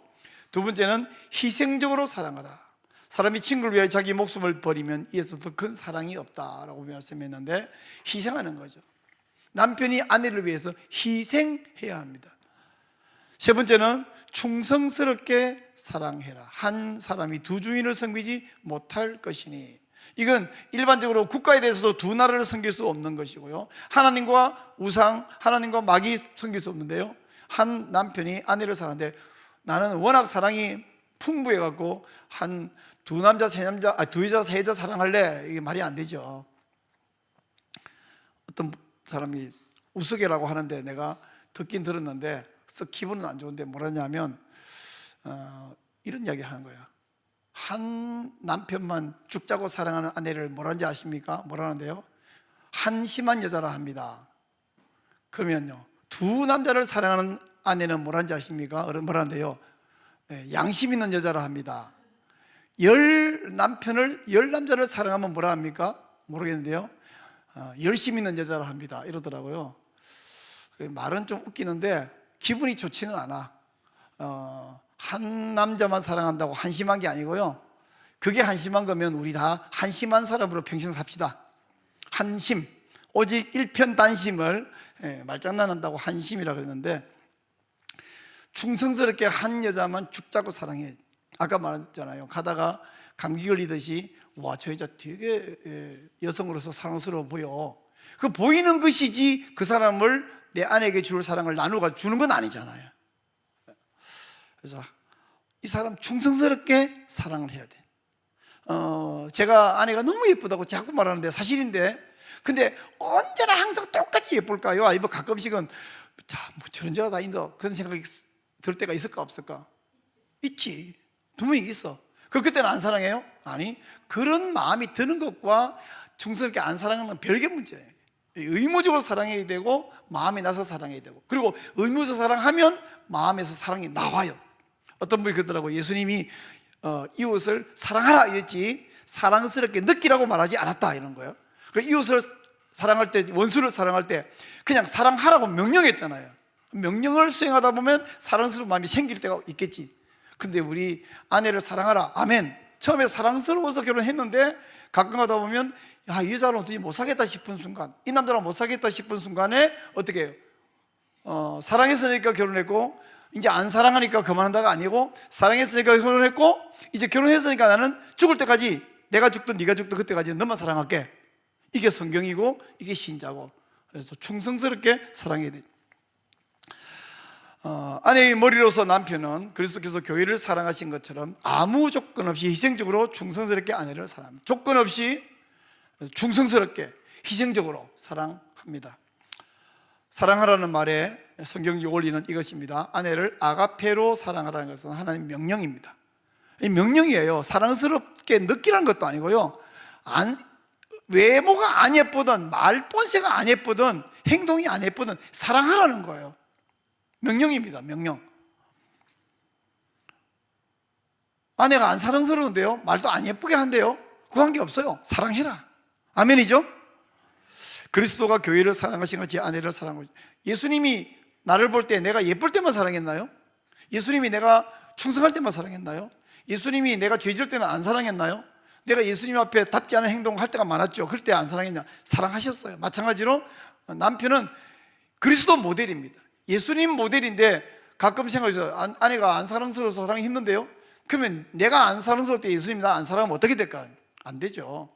두 번째는 희생적으로 사랑하라. 사람이 친구를 위해 자기 목숨을 버리면 이에서 더 큰 사랑이 없다라고 말씀했는데, 희생하는 거죠. 남편이 아내를 위해서 희생해야 합니다. 세 번째는 충성스럽게 사랑해라. 한 사람이 두 주인을 섬기지 못할 것이니. 이건 일반적으로 국가에 대해서도 두 나라를 섬길 수 없는 것이고요, 하나님과 우상, 하나님과 마귀 섬길 수 없는데요, 한 남편이 아내를 사랑하는데, 나는 워낙 사랑이 풍부해갖고 한 두 여자 세 여자 사랑할래, 이게 말이 안 되죠. 어떤 사람이 우스개라고 하는데 내가 듣긴 들었는데 썩 기분은 안 좋은데 뭐라냐면 이런 이야기 하는 거예요. 한 남편만 죽자고 사랑하는 아내를 뭐라는지 아십니까? 뭐라는데요? 한심한 여자라 합니다. 그러면요, 두 남자를 사랑하는 아내는 뭐라는지 아십니까? 뭐라는데요? 양심 있는 여자라 합니다. 열 남자를 사랑하면 뭐라 합니까? 모르겠는데요, 열심 있는 여자라 합니다. 이러더라고요. 말은 좀 웃기는데 기분이 좋지는 않아. 한 남자만 사랑한다고 한심한 게 아니고요, 그게 한심한 거면 우리 다 한심한 사람으로 평생 삽시다. 한심, 오직 일편단심을 말장난한다고 한심이라 그랬는데, 충성스럽게 한 여자만 죽자고 사랑해. 아까 말했잖아요. 가다가 감기 걸리듯이 와, 저 여자 되게 여성으로서 사랑스러워 보여. 그 보이는 것이지 그 사람을 내 아내에게 줄 사랑을 나누가 주는 건 아니잖아요. 그래서 이 사람 충성스럽게 사랑을 해야 돼. 제가 아내가 너무 예쁘다고 자꾸 말하는데 사실인데, 근데 언제나 항상 똑같이 예쁠까요? 아니면 가끔씩은 뭐 저런 여자 다 있나 그런 생각이 들 때가 있을까 없을까? 있지. 분명히 있어. 그때는 안 사랑해요? 아니, 그런 마음이 드는 것과 충성스럽게 안 사랑하는 건 별개 문제예요. 의무적으로 사랑해야 되고 마음이 나서 사랑해야 되고, 그리고 의무적으로 사랑하면 마음에서 사랑이 나와요. 어떤 분이 그러더라고요. 예수님이 이웃을 사랑하라 이랬지 사랑스럽게 느끼라고 말하지 않았다 이런 거예요. 이웃을 사랑할 때, 원수를 사랑할 때 그냥 사랑하라고 명령했잖아요. 명령을 수행하다 보면 사랑스러운 마음이 생길 때가 있겠지. 근데 우리 아내를 사랑하라, 아멘. 처음에 사랑스러워서 결혼했는데 가끔 가다 보면 야, 이 여자는 어떻게 못 살겠다 싶은 순간, 이 남자랑 못 살겠다 싶은 순간에 어떻게 해요? 사랑했으니까 결혼했고, 이제 안 사랑하니까 그만한다가 아니고, 사랑했으니까 결혼했고, 이제 결혼했으니까 나는 죽을 때까지, 내가 죽든 네가 죽든 그때까지 너만 사랑할게. 이게 성경이고 이게 신자고. 그래서 충성스럽게 사랑해야 돼. 아내의 머리로서 남편은 그리스도께서 교회를 사랑하신 것처럼 아무 조건 없이 희생적으로 충성스럽게 아내를 사랑합니다. 조건 없이 충성스럽게 희생적으로 사랑합니다. 사랑하라는 말에 성경적 원리는 이것입니다. 아내를 아가페로 사랑하라는 것은 하나님 명령입니다. 이 명령이에요. 사랑스럽게 느끼라는 것도 아니고요, 외모가 안 예쁘든 말본새가 안 예쁘든 행동이 안 예쁘든 사랑하라는 거예요. 명령입니다. 명령. 아내가 안 사랑스러운데요, 말도 안 예쁘게 한대요, 그 관계 없어요. 사랑해라. 아멘이죠? 그리스도가 교회를 사랑하신 같이 아내를 사랑하고, 예수님이 나를 볼 때 내가 예쁠 때만 사랑했나요? 예수님이 내가 충성할 때만 사랑했나요? 예수님이 내가 죄질 때는 안 사랑했나요? 내가 예수님 앞에 답지 않은 행동을 할 때가 많았죠. 그럴 때 안 사랑했냐? 사랑하셨어요. 마찬가지로 남편은 그리스도 모델입니다. 예수님 모델인데 가끔 생각해서 아내가 안 사랑스러워서 사랑이 힘든데요? 그러면 내가 안 사랑스러울 때 예수님이 나 안 사랑하면 어떻게 될까요? 안 되죠.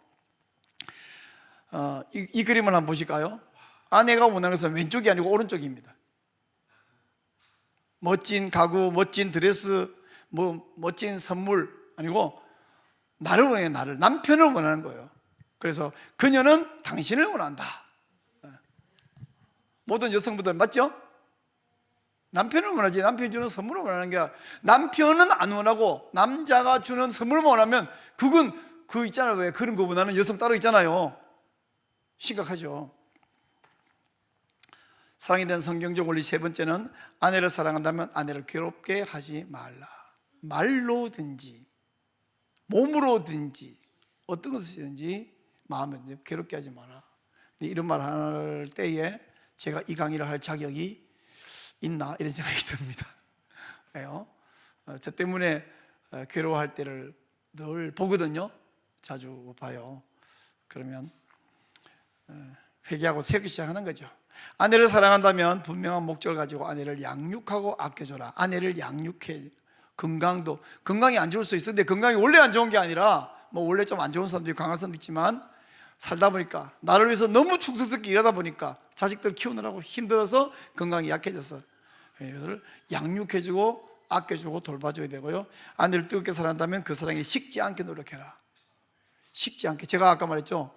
이 그림을 한번 보실까요? 아내가 원하는 것은 왼쪽이 아니고 오른쪽입니다. 멋진 가구, 멋진 드레스, 멋진 선물 아니고 나를 원해요. 나를, 남편을 원하는 거예요. 그래서 그녀는 당신을 원한다. 모든 여성분들 맞죠? 남편을 원하지, 남편이 주는 선물을 원하는 게 아니라, 남편은 안 원하고 남자가 주는 선물을 원하면 그건 그 있잖아요. 왜 그런 거 원하는 여성 따로 있잖아요. 심각하죠. 사랑에 대한 성경적 원리 세 번째는 아내를 사랑한다면 아내를 괴롭게 하지 말라. 말로든지 몸으로든지 어떤 것이든지 마음에 괴롭게 하지 마라. 이런 말 할 때에 제가 이 강의를 할 자격이 있나 이런 생각이 듭니다. 왜요? 저 때문에 괴로워할 때를 늘 보거든요. 자주 봐요. 그러면 회개하고 새롭게 시작하는 거죠. 아내를 사랑한다면 분명한 목적을 가지고 아내를 양육하고 아껴줘라. 아내를 양육해. 건강이 안 좋을 수 있는데 건강이 원래 안 좋은 게 아니라 원래 좀 안 좋은 사람도 강한 사람도 있지만 살다 보니까 나를 위해서 너무 충성스럽게 일하다 보니까 자식들 키우느라고 힘들어서 건강이 약해져서 이것을 양육해주고 아껴주고 돌봐줘야 되고요. 아내를 뜨겁게 사랑한다면 그 사랑이 식지 않게 노력해라. 식지 않게. 제가 아까 말했죠.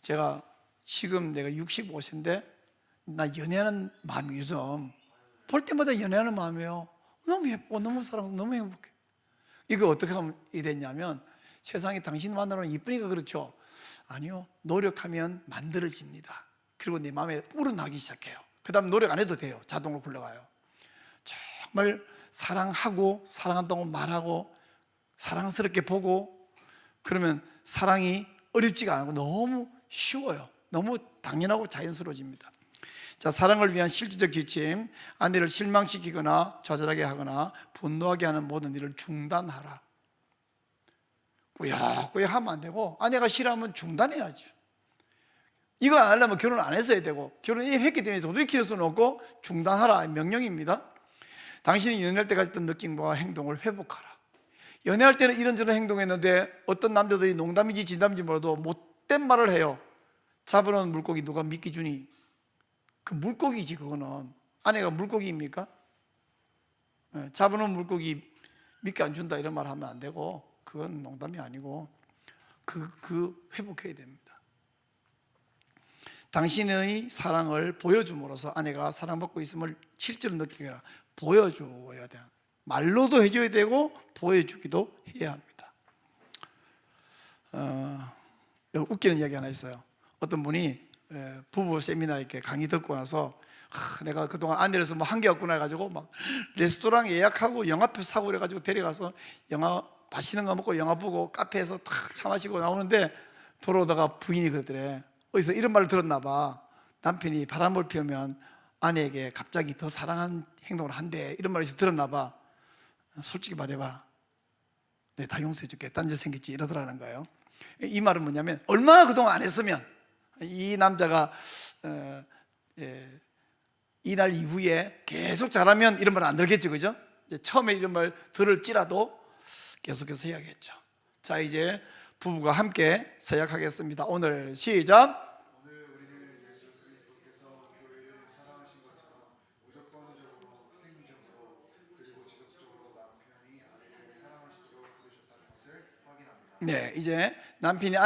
제가 지금 내가 65세인데 나 연애하는 마음이 요즘 볼 때마다 연애하는 마음이에요. 너무 예쁘고 너무 사랑하고 너무 행복해. 이거 어떻게 하면 이 됐냐면 세상에 당신 만나면 이쁘니까 그렇죠. 아니요, 노력하면 만들어집니다. 그리고 내 마음에 우러나기 시작해요. 그 다음 노력 안 해도 돼요. 자동으로 굴러가요. 정말 사랑하고 사랑한다고 말하고 사랑스럽게 보고 그러면 사랑이 어렵지가 않고 너무 쉬워요. 너무 당연하고 자연스러워집니다. 자, 사랑을 위한 실질적 지침. 아내를 실망시키거나 좌절하게 하거나 분노하게 하는 모든 일을 중단하라. 꾸역꾸역 하면 안 되고 아내가 싫어하면 중단해야죠. 이거 안 하려면 결혼 안 했어야 되고 결혼했기 때문에 도저히 키울 수는 없고 중단하라. 명령입니다. 당신이 연애할 때 가졌던 느낌과 행동을 회복하라. 연애할 때는 이런저런 행동했는데 어떤 남자들이 농담인지 진담인지 몰라도 못된 말을 해요. 잡아놓은 물고기 누가 미끼 주니? 그 물고기지. 그거는 아내가 물고기입니까? 잡아놓은 물고기 미끼 안 준다 이런 말 하면 안 되고 그건 농담이 아니고 그 회복해야 됩니다. 당신의 사랑을 보여줌으로써 아내가 사랑받고 있음을 실제로 느끼게 해라. 보여줘야 돼. 말로도 해줘야 되고 보여주기도 해야 합니다. 웃기는 이야기 하나 있어요. 어떤 분이 부부 세미나 이렇게 강의 듣고 나서 내가 그동안 아내를 뭐 한 게 없구나 해가지고 막 레스토랑 예약하고 영화표 사고 그래가지고 데려가서 영화 맛있는 거 먹고 영화 보고 카페에서 탁 차 마시고 나오는데 돌아오다가 부인이 그러더래. 어디서 이런 말을 들었나 봐. 남편이 바람을 피우면 아내에게 갑자기 더 사랑한 행동을 한대, 이런 말을 들었나 봐. 솔직히 말해봐, 네, 다 용서해 줄게, 딴 짓 생겼지, 이러더라는 거예요. 이 말은 뭐냐면 얼마나 그동안 안 했으면 이 남자가 이날 이후에 계속 잘하면 이런 말 안 들겠죠, 그죠? 처음에 이런 말 들을지라도 계속해서 해야겠죠. 자, 이제 부부가 함께 서약하겠습니다. 오늘 시작. 오늘 우리는 예수 그리스도께서 교회를 사랑하신 것처럼 무조건적으로 생명적으로 그리고 지속적으로 남편이 아내를 사랑하시도록 부르셨다는 것을 확인합니다. 네, 이제 남편이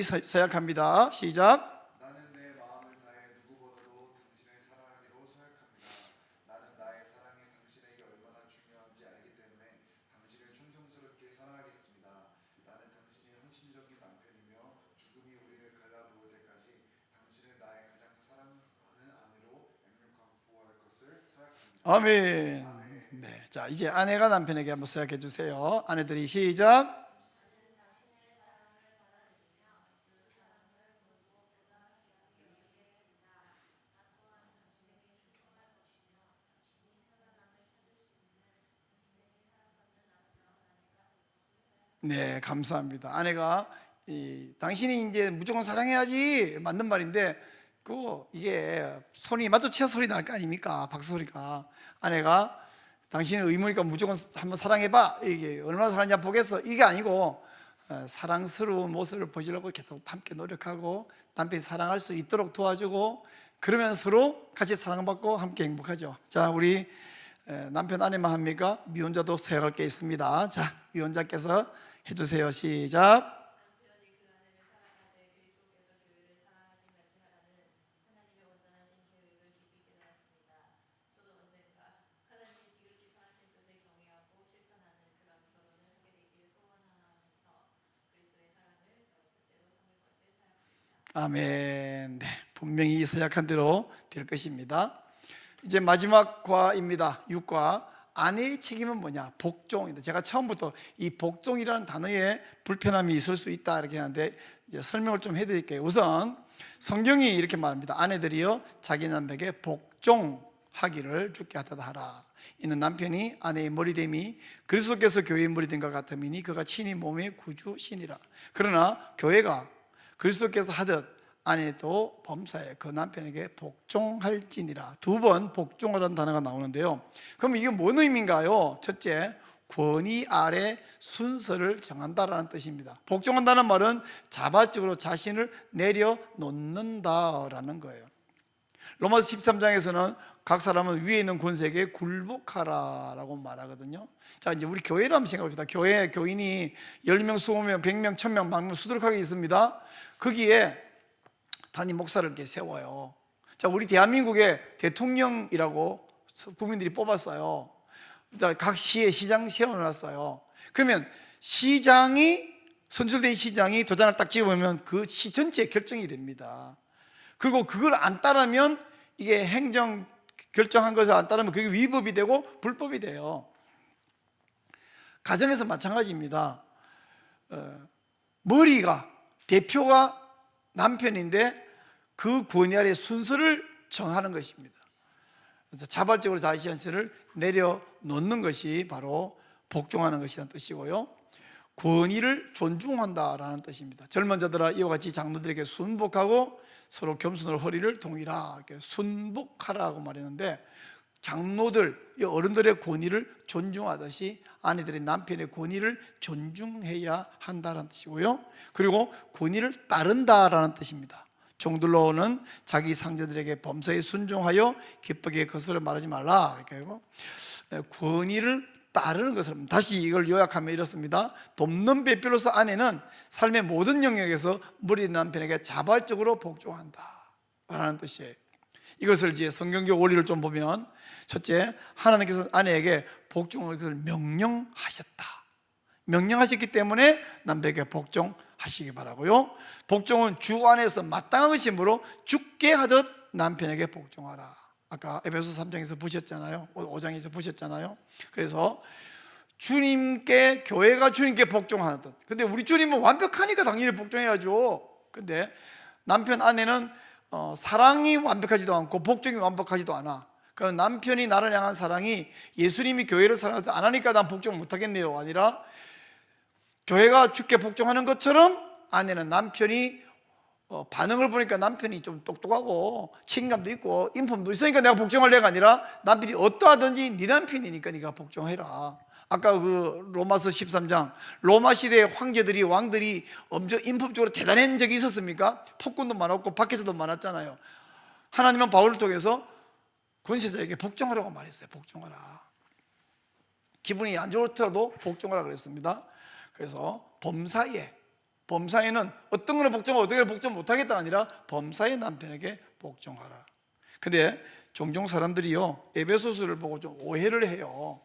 서약합니다. 시작. 나는 내 마음을 다해 누구보다도 당신을 사랑하기로 서약합니다. 나는 나의 사랑이 당신에게 얼마나 중요한지 알기 때문에 당신을 충성스럽게 사랑하겠습니다. 나는 당신의 헌신적인 남편이며 죽음이 우리를 갈라놓을 때까지 당신을 나의 가장 사랑하는 아내로 양육하고 보호할 것을 서약합니다. 아멘. 네, 자, 이제 아내가 남편에게 한번 서약해 주세요. 아내들이 시작. 네, 감사합니다. 아내가 당신이 이제 무조건 사랑해야지, 맞는 말인데 이게 손이 마주쳐 소리 날 거 아닙니까? 박수 소리가. 아내가 당신의 의무니까 무조건 한번 사랑해봐, 이게 얼마나 사랑하냐 보겠어, 이게 아니고 사랑스러운 모습을 보여주려고 계속 함께 노력하고 남편이 사랑할 수 있도록 도와주고, 그러면 서로 같이 사랑받고 함께 행복하죠. 자, 우리 남편 아내만 합니까? 미혼자도 서약할 게 있습니다. 자, 미혼자께서 해주세요. 시작. 아멘. 네, 분명히 서약한 대로 될 것입니다. 이제 마지막 과입니다. 6과. 아내의 책임은 뭐냐? 복종입니다. 제가 처음부터 이 복종이라는 단어에 불편함이 있을 수 있다 이렇게 하는데 이제 설명을 좀 해드릴게요. 우선 성경이 이렇게 말합니다. 아내들이여 자기 남편에게 복종하기를 주께 하다 하라. 이는 남편이 아내의 머리됨이 그리스도께서 교회의 머리된 것 같음이니 그가 친히 몸의 구주시니라. 그러나 교회가 그리스도께서 하듯 아내도 범사에 그 남편에게 복종할지니라. 두 번 복종하라는 단어가 나오는데요. 그럼 이게 뭔 의미인가요? 첫째, 권위 아래 순서를 정한다라는 뜻입니다. 복종한다는 말은 자발적으로 자신을 내려놓는다라는 거예요. 로마서 13장에서는 각 사람은 위에 있는 권세에게 굴복하라라고 말하거든요. 자, 이제 우리 교회를 한번 생각해봅시다. 교회 교인이 10명, 20명, 100명, 1000명, 만명 수두룩하게 있습니다. 거기에 단임 목사를 이렇게 세워요. 자, 우리 대한민국의 대통령이라고 국민들이 뽑았어요. 각 시에 시장 세워놨어요. 그러면 선출된 시장이 도장을 딱 찍어보면 그 시 전체에 결정이 됩니다. 그리고 그걸 안 따르면, 이게 행정 결정한 것을 안 따르면 그게 위법이 되고 불법이 돼요. 가정에서 마찬가지입니다. 대표가 남편인데 그 권위 아래 순서를 정하는 것입니다. 그래서 자발적으로 자신을 내려놓는 것이 바로 복종하는 것이라는 뜻이고요. 권위를 존중한다라는 뜻입니다. 젊은 자들아 이와 같이 장로들에게 순복하고 서로 겸손으로 허리를 동이라, 이렇게 순복하라고 말했는데, 장로들, 어른들의 권위를 존중하듯이 아내들이 남편의 권위를 존중해야 한다는 뜻이고요. 그리고 권위를 따른다라는 뜻입니다. 종들로는 자기 상제들에게 범사에 순종하여 기쁘게 거스를 말하지 말라. 이렇게 권위를 따르는 것을, 다시 이걸 요약하면 이렇습니다. 돕는 배필로서 아내는 삶의 모든 영역에서 머리 남편에게 자발적으로 복종한다 라는 뜻이에요. 이것을 이제 성경적 원리를 좀 보면, 첫째, 하나님께서 아내에게 복종할 것을 명령하셨기 때문에 남편에게 복종하시기 바라고요. 복종은 주 안에서 마땅한 것이므로 죽게 하듯 남편에게 복종하라. 아까 에베소 3장에서 보셨잖아요. 5장에서 보셨잖아요. 그래서 교회가 주님께 복종하듯. 근데 우리 주님은 완벽하니까 당연히 복종해야죠. 근데 남편 아내는 사랑이 완벽하지도 않고 복종이 완벽하지도 않아. 그 남편이 나를 향한 사랑이 예수님이 교회를 사랑하지 안 하니까 난 복종 못 하겠네요 아니라, 교회가 주께 복종하는 것처럼 아내는 남편이 반응을 보니까 남편이 좀 똑똑하고 책임감도 있고 인품도 있으니까 내가 복종할래가 아니라, 남편이 어떠하든지 네 남편이니까 네가 복종해라. 아까 그 로마서 13장, 로마 시대의 황제들이, 왕들이 엄청 인품적으로 대단한 적이 있었습니까? 폭군도 많았고 밖에서도 많았잖아요. 하나님은 바울을 통해서 권세자에게 복종하라고 말했어요. 복종하라. 기분이 안 좋더라도 복종하라 그랬습니다. 그래서 범사에는 어떤 거는 복종하고 어떤 거는 복종 못하겠다가 아니라 범사의 남편에게 복종하라. 근데 종종 사람들이요, 에베소서를 보고 좀 오해를 해요.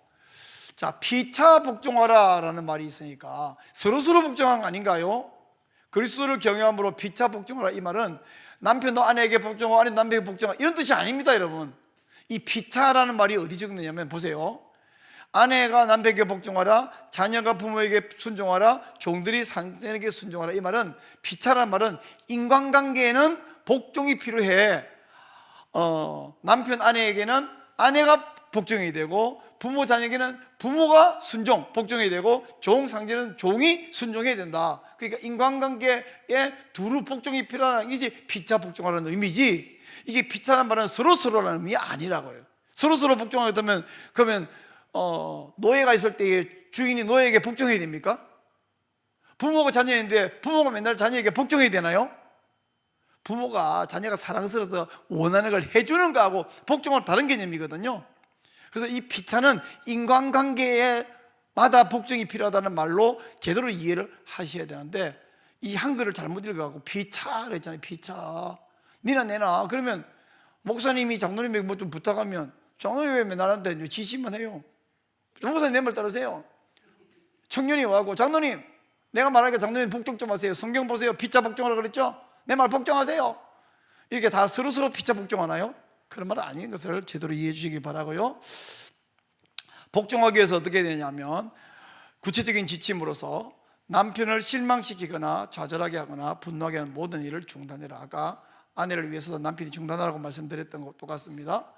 자, 피차 복종하라 라는 말이 있으니까 서로서로 복종한 거 아닌가요? 그리스도를 경외함으로 피차 복종하라, 이 말은 남편도 아내에게 복종하고 아내도 남편에게 복종하라 이런 뜻이 아닙니다. 여러분, 이 피차라는 말이 어디 적느냐면 보세요. 아내가 남편에게 복종하라, 자녀가 부모에게 순종하라, 종들이 상전에게 순종하라. 이 말은, 피차라는 말은 인간관계에는 복종이 필요해. 남편 아내에게는 아내가 복종이 되고, 부모 자녀에게는 부모가 순종, 복종이 되고, 종 상전은 종이 순종해야 된다. 그러니까 인간관계에 두루 복종이 필요하다는 것이 피차 복종하라는 의미지, 이게 피차라는 말은 서로서로라는 의미 아니라고요. 서로서로 복종하게 되면, 그러면 노예가 있을 때에 주인이 노예에게 복종해야 됩니까? 부모가 자녀인데 부모가 맨날 자녀에게 복종해야 되나요? 부모가 자녀가 사랑스러워서 원하는 걸 해주는 거하고 복종은 다른 개념이거든요. 그래서 이 피차는 인간관계에마다 복종이 필요하다는 말로 제대로 이해를 하셔야 되는데, 이 한글을 잘못 읽어갖고 피차를 했잖아요. 피차, 니나 내나. 그러면 목사님이 장로님에게 뭐 좀 부탁하면 장로님 왜 맨날 하는데 지시만 해요. 목사님 내 말 따르세요. 청년이 와고 장로님 내가 말하니까 장로님 복종 좀 하세요. 성경 보세요. 피차 복종하라고 그랬죠? 내 말 복종하세요. 이렇게 다 서로서로 피차 복종하나요? 그런 말은 아닌 것을 제대로 이해해 주시기 바라고요. 복종하기 위해서 어떻게 되냐면, 구체적인 지침으로서 남편을 실망시키거나 좌절하게 하거나 분노하게 하는 모든 일을 중단해라. 아까 아내를 위해서도 남편이 중단하라고 말씀드렸던 것 똑같습니다.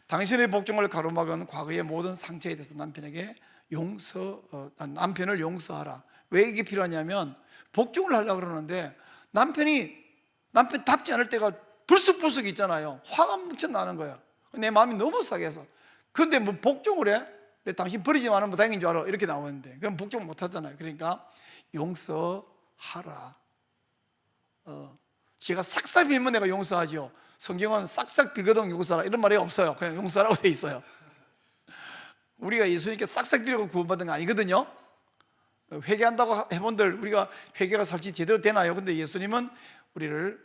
당신의 복종을 가로막은 과거의 모든 상처에 대해서 남편을 용서하라. 왜 이게 필요하냐면, 복종을 하려고 그러는데 남편답지 않을 때가 불쑥불쑥 있잖아요. 화가 엄청 나는 거야. 내 마음이 너무 상해서. 그런데 뭐 복종을 해? 왜 당신 버리지 않으면 뭐 다행인 줄 알아? 이렇게 나오는데 그럼 복종 못 하잖아요. 그러니까 용서하라. 제가 싹싹 빌면 내가 용서하죠. 성경은 싹싹 빌거든 용서하라 이런 말이 없어요. 그냥 용서하라고 돼 있어요. 우리가 예수님께 싹싹 빌고 구원받은 거 아니거든요. 회개한다고 해본들 우리가 회개가 사실 제대로 되나요? 근데 예수님은 우리를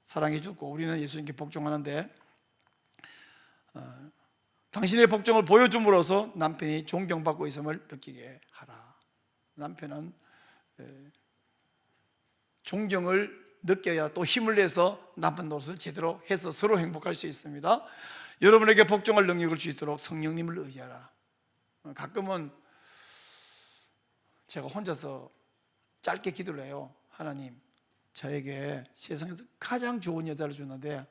사랑해 주고 우리는 예수님께 복종하는데, 당신의 복종을 보여줌으로써 남편이 존경받고 있음을 느끼게 하라. 남편은 존경을 느껴야 또 힘을 내서 남편 노릇을 제대로 해서 서로 행복할 수 있습니다. 여러분에게 복종할 능력을 줄 수 있도록 성령님을 의지하라. 가끔은 제가 혼자서 짧게 기도를 해요. 하나님, 저에게 세상에서 가장 좋은 여자를 주는데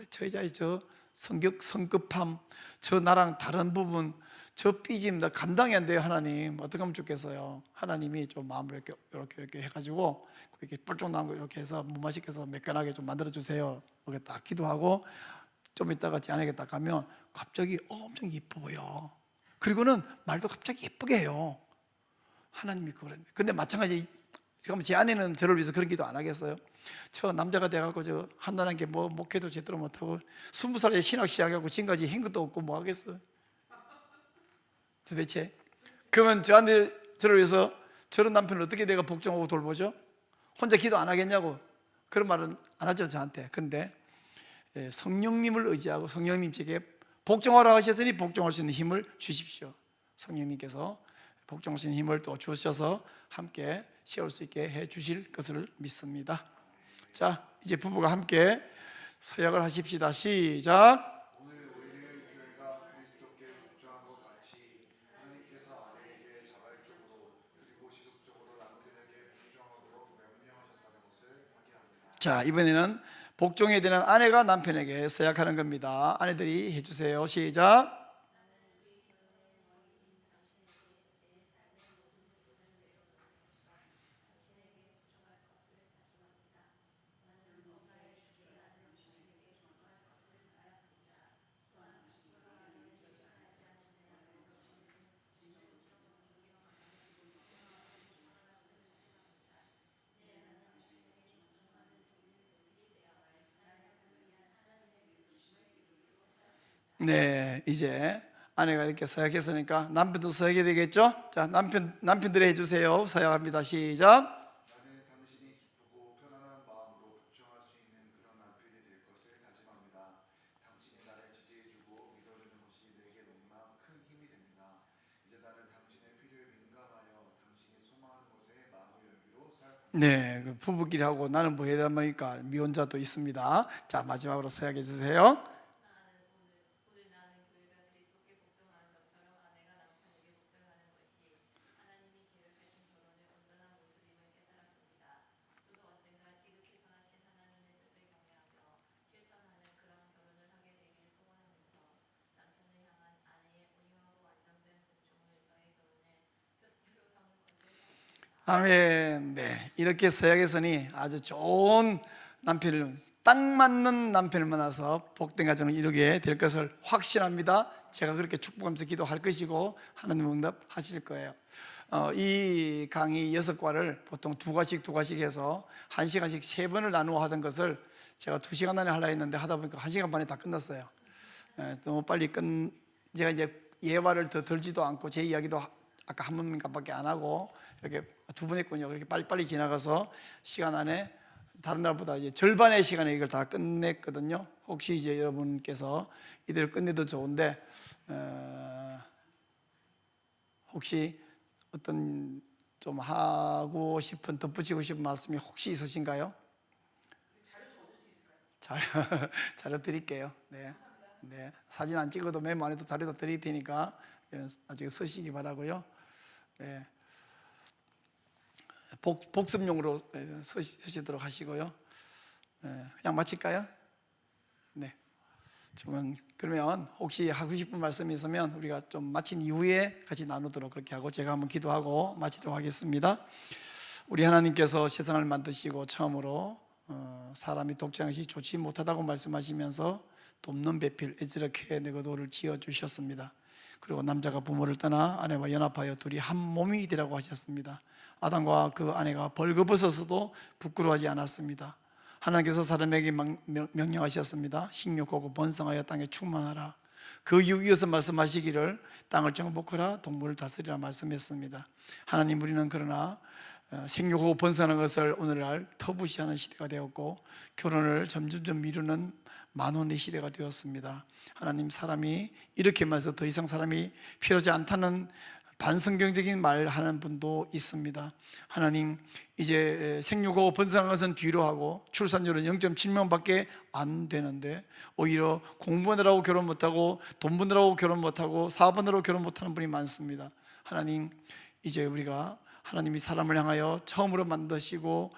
저 여자의 저 성급함, 저 나랑 다른 부분, 저 삐짐 나 감당이 안 돼요. 하나님 어떻게 하면 좋겠어요. 하나님이 좀 마음을 이렇게 해가지고 이렇게 뻘쩍 나온 거 이렇게 해서 무맛있게 해서 매끈하게 좀 만들어 주세요. 이렇게 딱 기도하고 좀 있다가 제 아내에게 딱 가면 갑자기 엄청 예뻐 보여. 그리고는 말도 갑자기 예쁘게 해요. 하나님이 그랬네. 근데 마찬가지 지금 제 아내는 저를 위해서 그런 기도 안 하겠어요? 저 남자가 돼갖고 저 한단한 게 뭐 목회도 제대로 못하고 20살에 신학 시작하고 지금까지 한 것도 없고 뭐 하겠어요? 도대체? 그러면 저한테 저를 위해서 저런 남편을 어떻게 내가 복종하고 돌보죠? 혼자 기도 안 하겠냐고 그런 말은 안 하죠 저한테. 그런데 성령님을 의지하고 성령님 제게 복종하라 하셨으니 복종할 수 있는 힘을 주십시오. 성령님께서 복종할 수 있는 힘을 또 주셔서 함께 세울 수 있게 해 주실 것을 믿습니다. 자, 이제 부부가 함께 서약을 하십시다. 시작. 오늘 우리는 교회가 그리스도께 복종한 것 같이 하나님께서 아내에게 자발적으로 그리고 지속적으로 남편에게 복종하도록 명령하셨다는 것을 확인합니다. 자, 이번에는 복종해야 되는 아내가 남편에게 서약하는 겁니다. 아내들이 해주세요. 시작. 네, 이제 아내가 이렇게 서약했으니까 남편도 서약해야 되겠죠? 자, 남편들이 해주세요. 서약합니다. 시작. 나는 당신이 기쁘고 편안한 마음으로 복종할 수 있는 그런 남편이 될 것을 다짐합니다. 당신이 나를 지지해주고 믿어주는 것이 내게 너무나 큰 힘이 됩니다. 이제 나는 당신의 필요에 민감하여 당신이 소망하는 것에 마음을 열기로 서약합니다. 네, 그 부부끼리 하고 나는 뭐 해야 됩니까? 미혼자도 있습니다. 자, 마지막으로 서약해 주세요. 오늘 나는 교회가 그리스도께 복종하는 것처럼 아내가 남편에게 복종하는 것이 하나님이 계획하신 결혼의 온전한 모습임을 깨달았습니다. 저도 언젠가 지극히 선하신 하나님의 뜻을 경외하며 실천하는 그런 결혼을 하게 되길 소원하면서 남편을 향한 아내의 온유하고 안정된 복종을 저의 결혼의 표대로 삼을 것을 다짐합니다. 아멘. 네, 이렇게 서약했으니 아주 좋은 남편을 딱 맞는 남편을 만나서 복된 가정을 이루게 될 것을 확신합니다. 제가 그렇게 축복하면서 기도할 것이고 하나님 응답하실 거예요. 이 강의 6과를 보통 두 과씩 해서 1시간씩 3번을 나누어 하던 것을 제가 2시간 안에 하려 했는데 하다 보니까 1시간 반에 다 끝났어요. 너무 빨리 제가 이제 예화를 더 들지도 않고 제 이야기도 아까 한 번밖에 안 하고 이렇게 2번 했군요. 그렇게 빨리빨리 지나가서 시간 안에 다른 날보다 이제 절반의 시간에 이걸 다 끝냈거든요. 혹시 이제 여러분께서 이대로 끝내도 좋은데 혹시 어떤 좀 하고 싶은 덧붙이고 싶은 말씀이 혹시 있으신가요? 자료 드릴게요. 네, 네. 사진 안 찍어도 메모 안 해도 자료도 드릴 테니까 나중에 쓰시기 바라고요. 네. 복습용으로 쓰시도록 하시고요. 그냥 마칠까요? 네. 그러면 혹시 하고 싶은 말씀이 있으면 우리가 좀 마친 이후에 같이 나누도록 그렇게 하고 제가 한번 기도하고 마치도록 하겠습니다. 우리 하나님께서 세상을 만드시고 처음으로 사람이 독자한 것이 좋지 못하다고 말씀하시면서 돕는 배필 에즈라케 네거도를 지어주셨습니다. 그리고 남자가 부모를 떠나 아내와 연합하여 둘이 한 몸이 되라고 하셨습니다. 아담과 그 아내가 벌거벗어서도 부끄러워하지 않았습니다. 하나님께서 사람에게 명령하셨습니다. 식욕하고 번성하여 땅에 충만하라. 그 이어서 말씀하시기를 땅을 정복하라 동물을 다스리라 말씀했습니다. 하나님, 우리는 그러나 생육하고 번성하는 것을 오늘날 터부시하는 시대가 되었고 결혼을 점점 미루는 만혼의 시대가 되었습니다. 하나님, 사람이 이렇게 말해서 더 이상 사람이 필요하지 않다는 반성경적인 말 하는 분도 있습니다. 하나님, 이제 생육하고 번성하는 것은 뒤로 하고 출산율은 0.7명밖에 안 되는데 오히려 공부하느라고 결혼 못하고 돈 버느라고 결혼 못하고 사업하느라고 결혼 못하는 분이 많습니다. 하나님, 이제 우리가 하나님이 사람을 향하여 처음으로 만드시고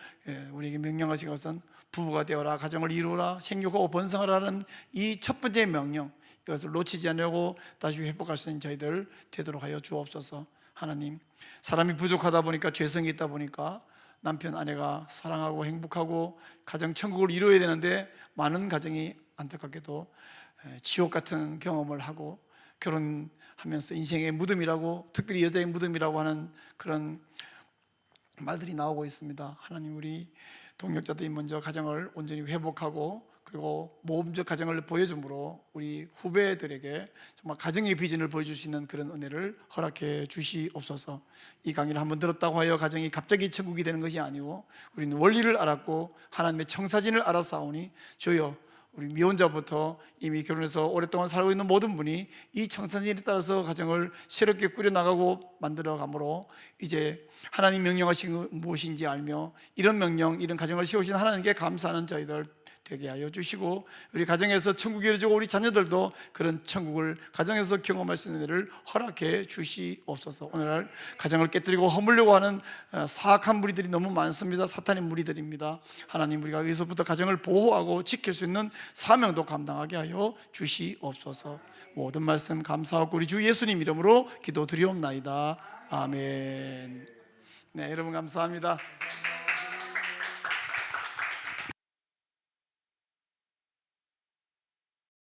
우리에게 명령하신 것은 부부가 되어라, 가정을 이루라, 생육하고 번성하라는 이 첫 번째 명령, 이것을 놓치지 않으려고 다시 회복할 수 있는 저희들 되도록 하여 주옵소서. 하나님, 사람이 부족하다 보니까 죄성이 있다 보니까 남편 아내가 사랑하고 행복하고 가정 천국을 이루어야 되는데 많은 가정이 안타깝게도 지옥 같은 경험을 하고 결혼하면서 인생의 무덤이라고, 특별히 여자의 무덤이라고 하는 그런 말들이 나오고 있습니다. 하나님, 우리 동역자들이 먼저 가정을 온전히 회복하고 그리고 모범적 가정을 보여줌으로 우리 후배들에게 정말 가정의 비전을 보여줄 수 있는 그런 은혜를 허락해 주시옵소서. 이 강의를 한번 들었다고 하여 가정이 갑자기 천국이 되는 것이 아니고 우리는 원리를 알았고 하나님의 청사진을 알았사오니 주여, 우리 미혼자부터 이미 결혼해서 오랫동안 살고 있는 모든 분이 이 청사진에 따라서 가정을 새롭게 꾸려나가고 만들어가므로 이제 하나님 명령하신 것 무엇인지 알며 이런 명령, 이런 가정을 세우신 하나님께 감사하는 저희들 되게 하여 주시고, 우리 가정에서 천국이 이루어지고 우리 자녀들도 그런 천국을 가정에서 경험할 수 있는 일을 허락해 주시옵소서. 오늘날 가정을 깨뜨리고 허물려고 하는 사악한 무리들이 너무 많습니다. 사탄의 무리들입니다. 하나님, 우리가 여기서부터 가정을 보호하고 지킬 수 있는 사명도 감당하게 하여 주시옵소서. 모든 말씀 감사하고 우리 주 예수님 이름으로 기도드리옵나이다. 아멘. 네, 여러분 감사합니다.